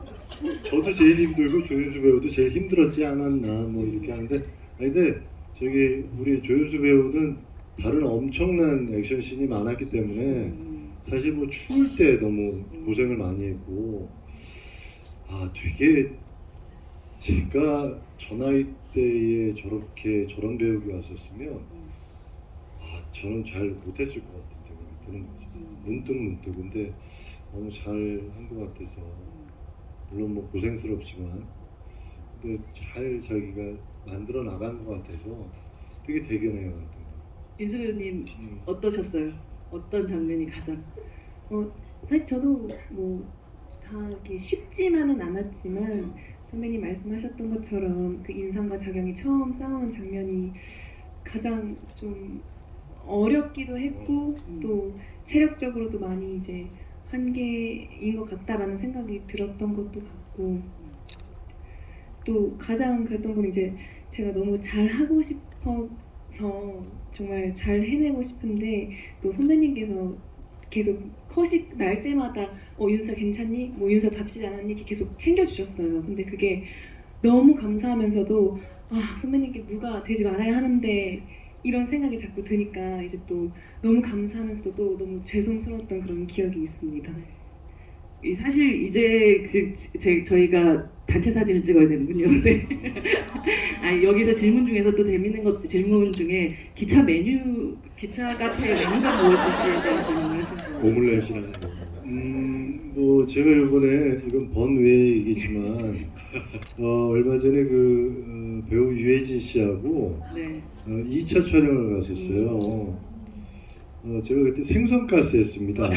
저도 제일 힘들고 조윤수 배우도 제일 힘들었지 않았나 뭐 이렇게 하는데 근데 저기 우리 조윤수 배우는 다른 엄청난 액션씬이 많았기 때문에 사실 뭐 추울 때 너무 고생을 많이 했고 되게 제가 저 나이 때에 저런 배우가 왔었으면 저는 잘 못했을 것 같은 생각이 드는 거죠. 문득 근데 너무 잘 한 것 같아서 물론 뭐 고생스럽지만 근데 잘 자기가 만들어 나간 것 같아서 되게 대견해요. 윤수 배우님 어떠셨어요? 어떤 장면이 가장? 사실 저도 뭐 다 이렇게 쉽지만은 않았지만 선배님 말씀하셨던 것처럼 그 인상과 자경이 처음 싸우는 장면이 가장 좀 어렵기도 했고 또 체력적으로도 많이 이제 한계인 것 같다라는 생각이 들었던 것도 같고 또 가장 그랬던 건 이제 제가 너무 잘하고 싶어서 정말 잘 해내고 싶은데 또 선배님께서 계속 컷이 날 때마다 윤서 괜찮니? 뭐 윤서 다치지 않았니? 이렇게 계속 챙겨주셨어요. 근데 그게 너무 감사하면서도 선배님께 누가 되지 말아야 하는데 이런 생각이 자꾸 드니까 이제 또 너무 감사하면서도 또 너무 죄송스러웠던 그런 기억이 있습니다. 사실 이제 저희가 단체 사진을 찍어야 되는군요. 네. 여기서 질문 중에서 또 재밌는 질문 중에 기차 카페 메뉴가 무엇일지에 대한 질문을 하신 거예요. 오믈렛이라는 거. 뭐 제가 이번에 이건 번외 얘기지만 얼마 전에 배우 유해진 씨하고 네. 2차 촬영을 갔었어요. 제가 그때 생선가스 했습니다.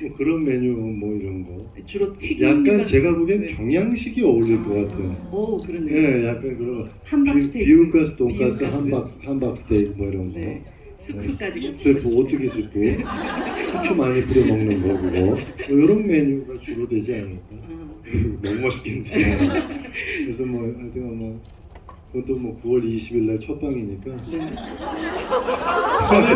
뭐 그런 메뉴 뭐 이런 거. 주로 튀김. 약간 제가 보기엔 네. 경양식이 어울릴 것 같은. 오, 그러네요. 예, 약간 그런 함박 스테이크. 비빔가스, 돈가스, 비빔가스. 함박 스테이크 뭐 이런 거. 네. 스프까지. 스프, 오뚜기 스프, 후추 많이 뿌려 먹는 거 그거. 뭐 이런 메뉴가 주로 되지 않을까. 너무 맛있겠는데. 그래서 뭐 하여튼 뭐 그것도 뭐 9월 20일 날 첫 방이니까. 네. 아주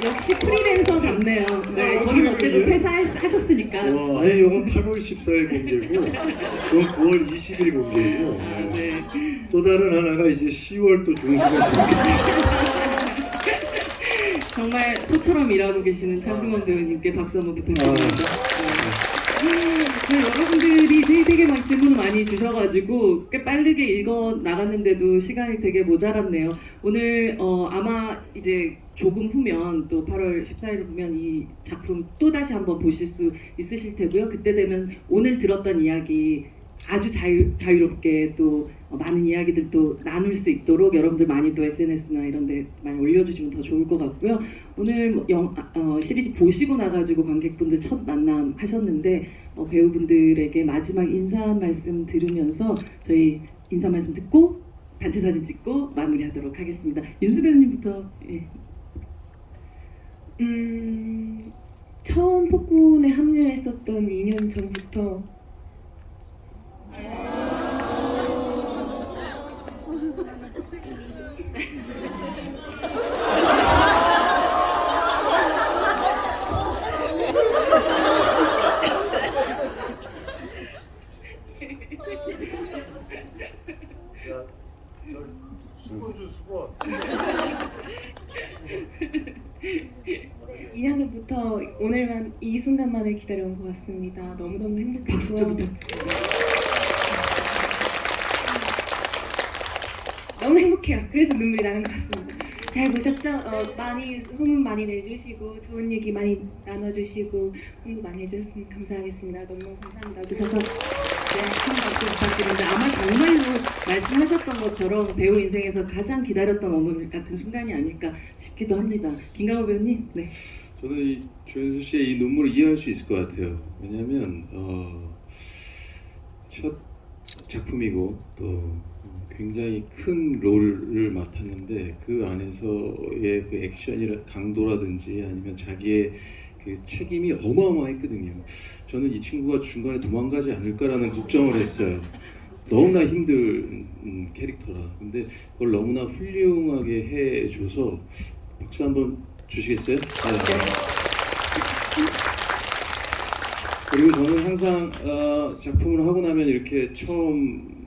역시 프리랜서 같네요. 네, 거긴 어쨌든 퇴사하셨으니까. 아니 이건 8월 14일 공개고, 이건 9월 20일 공개고. 아, 네. 또 다른 하나가 이제 10월 또 중순에 공개. 정말 소처럼 일하고 계시는 차승원 배우님께 박수 한번 부탁드립니다. 네, 여러분들이 되게 막 질문 많이 주셔가지고 꽤 빠르게 읽어 나갔는데도 시간이 되게 모자랐네요. 오늘 아마 이제 조금 후면 또 8월 14일 보면 이 작품 또 다시 한번 보실 수 있으실 테고요. 그때 되면 오늘 들었던 이야기 아주 자유롭게 또 많은 이야기들도 나눌 수 있도록 여러분들 많이 또 SNS나 이런 데 많이 올려주시면 더 좋을 것 같고요. 오늘 시리즈 보시고 나가지고 관객분들 첫 만남 하셨는데 배우분들에게 마지막 인사 말씀 들으면서 저희 인사 말씀 듣고 단체 사진 찍고 마무리하도록 하겠습니다. 윤수 배우님부터. 예. 처음 폭군에 합류했었던 2년 전부터 수건 준 수건. 2년 전부터 오늘만 이 순간만을 기다려온 것 같습니다. 너무너무 행복했고요. 박수 좀 부탁드립니다. 너무 행복해요. 그래서 눈물이 나는 것 같습니다. 잘 보셨죠? 많이 호응 많이 내주시고 좋은 얘기 많이 나눠주시고 홍보 많이 해주셨으면 감사하겠습니다. 너무 감사합니다. 와주셔서 큰 박수 부탁드립니다. 아마 정말로 말씀하셨던 것처럼 배우 인생에서 가장 기다렸던 오늘 같은 순간이 아닐까 싶기도 합니다. 김강호 배우님, 네. 저는 이 조연수 씨의 이 눈물을 이해할 수 있을 것 같아요. 왜냐하면 첫 작품이고 또 굉장히 큰 롤을 맡았는데 그 안에서의 그 액션이라 강도라든지 아니면 자기의 그 책임이 어마어마했거든요. 저는 이 친구가 중간에 도망가지 않을까라는 걱정을 했어요. 너무나 힘든 캐릭터라. 근데 그걸 너무나 훌륭하게 해줘서 박수 한번 주시겠어요? 네. 그리고 저는 항상 작품을 하고 나면 이렇게 처음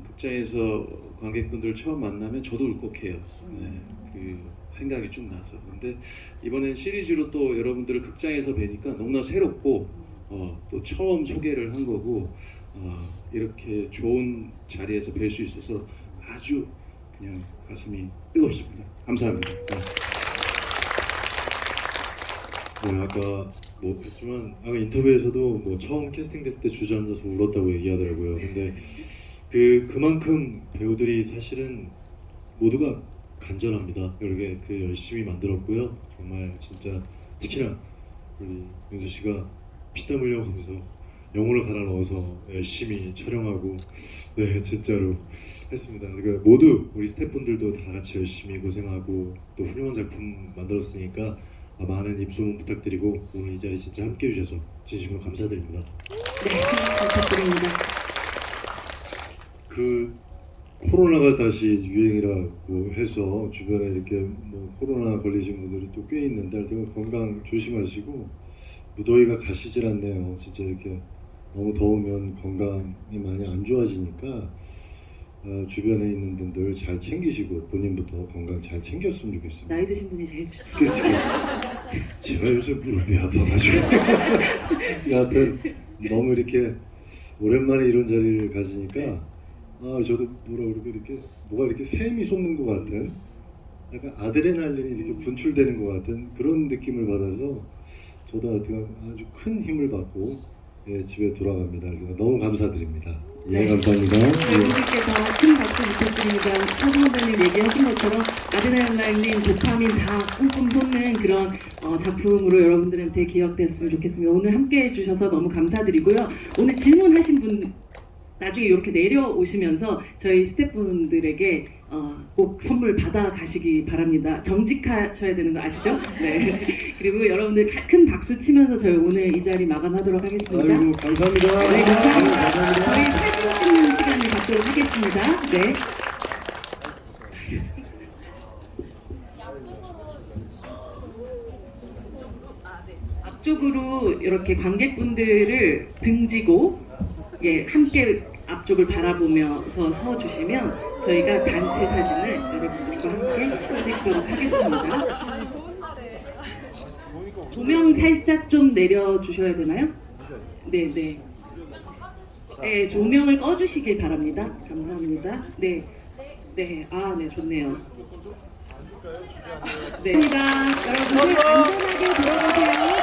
극장에서 관객분들 처음 만나면 저도 울컥해요. 네, 그 생각이 쭉 나서. 근데 이번엔 시리즈로 또 여러분들을 극장에서 뵈니까 너무나 새롭고 또 처음 소개를 한 거고 이렇게 좋은 자리에서 뵐 수 있어서 아주 그냥 가슴이 뜨겁습니다. 감사합니다. 네. 아까 뭐 했지만 아까 인터뷰에서도 뭐 처음 캐스팅됐을 때 주저앉아서 울었다고 얘기하더라고요. 근데 그만큼 배우들이 사실은 모두가 간절합니다. 이렇게 열심히 만들었고요. 정말 진짜 특히나 우리 윤수 씨가 피땀 흘려가면서 영혼을 갈아 넣어서 열심히 촬영하고 네 진짜로 했습니다. 그러니까 모두 우리 스태프분들도 다 같이 열심히 고생하고 또 훌륭한 작품 만들었으니까 많은 입소문 부탁드리고 오늘 이 자리 진짜 함께 해주셔서 진심으로 감사드립니다. 네, 부탁드립니다. 코로나가 다시 유행이라고 해서 주변에 이렇게 뭐 코로나 걸리신 분들이 또 꽤 있는데 하여튼 건강 조심하시고 무더위가 가시질 않네요. 진짜 이렇게 너무 더우면 건강이 많이 안 좋아지니까 주변에 있는 분들 잘 챙기시고 본인부터 건강 잘 챙겼으면 좋겠습니다. 나이 드신 분이 제일 좋죠. 제가 요새 무릎이 아파가지고 여하튼 너무 이렇게 오랜만에 이런 자리를 가지니까 저도 뭐라 그러고 이렇게 뭐가 이렇게 샘이 솟는 것 같은 약간 아드레날린이 이렇게 분출되는 것 같은 그런 느낌을 받아서 저도 하여튼 아주 큰 힘을 받고 예, 집에 돌아갑니다. 그래서 너무 감사드립니다. 예, 네. 감사합니다. 예. 여러분들께서 큰 박수 부탁드립니다. 서승 선배님 얘기하신 것처럼 아드레날린, 도파민 다 뿜뿜 솟는 그런 작품으로 여러분들한테 기억됐으면 좋겠습니다. 오늘 함께 해주셔서 너무 감사드리고요. 오늘 질문하신 분 나중에 이렇게 내려오시면서 저희 스태프분들에게 꼭 선물 받아 가시기 바랍니다. 정직하셔야 되는 거 아시죠? 네. 그리고 여러분들 큰 박수 치면서 저희 오늘 이 자리 마감하도록 하겠습니다. 아이고 감사합니다. 네, 감사합니다. 감사합니다. 저희 사진 찍는 시간을 갖도록 하겠습니다. 네. 앞쪽으로 이렇게 관객분들을 등지고 예, 함께 앞쪽을 바라보면서 서 주시면 저희가 단체 사진을 여러분들과 함께 찍도록 하겠습니다. 조명 살짝 좀 내려 주셔야 되나요? 네, 네. 네, 조명을 꺼 주시길 바랍니다. 감사합니다. 네. 네. 아, 네, 좋네요. 네. 감사합니다. 여러분들 안전하게 들어가세요.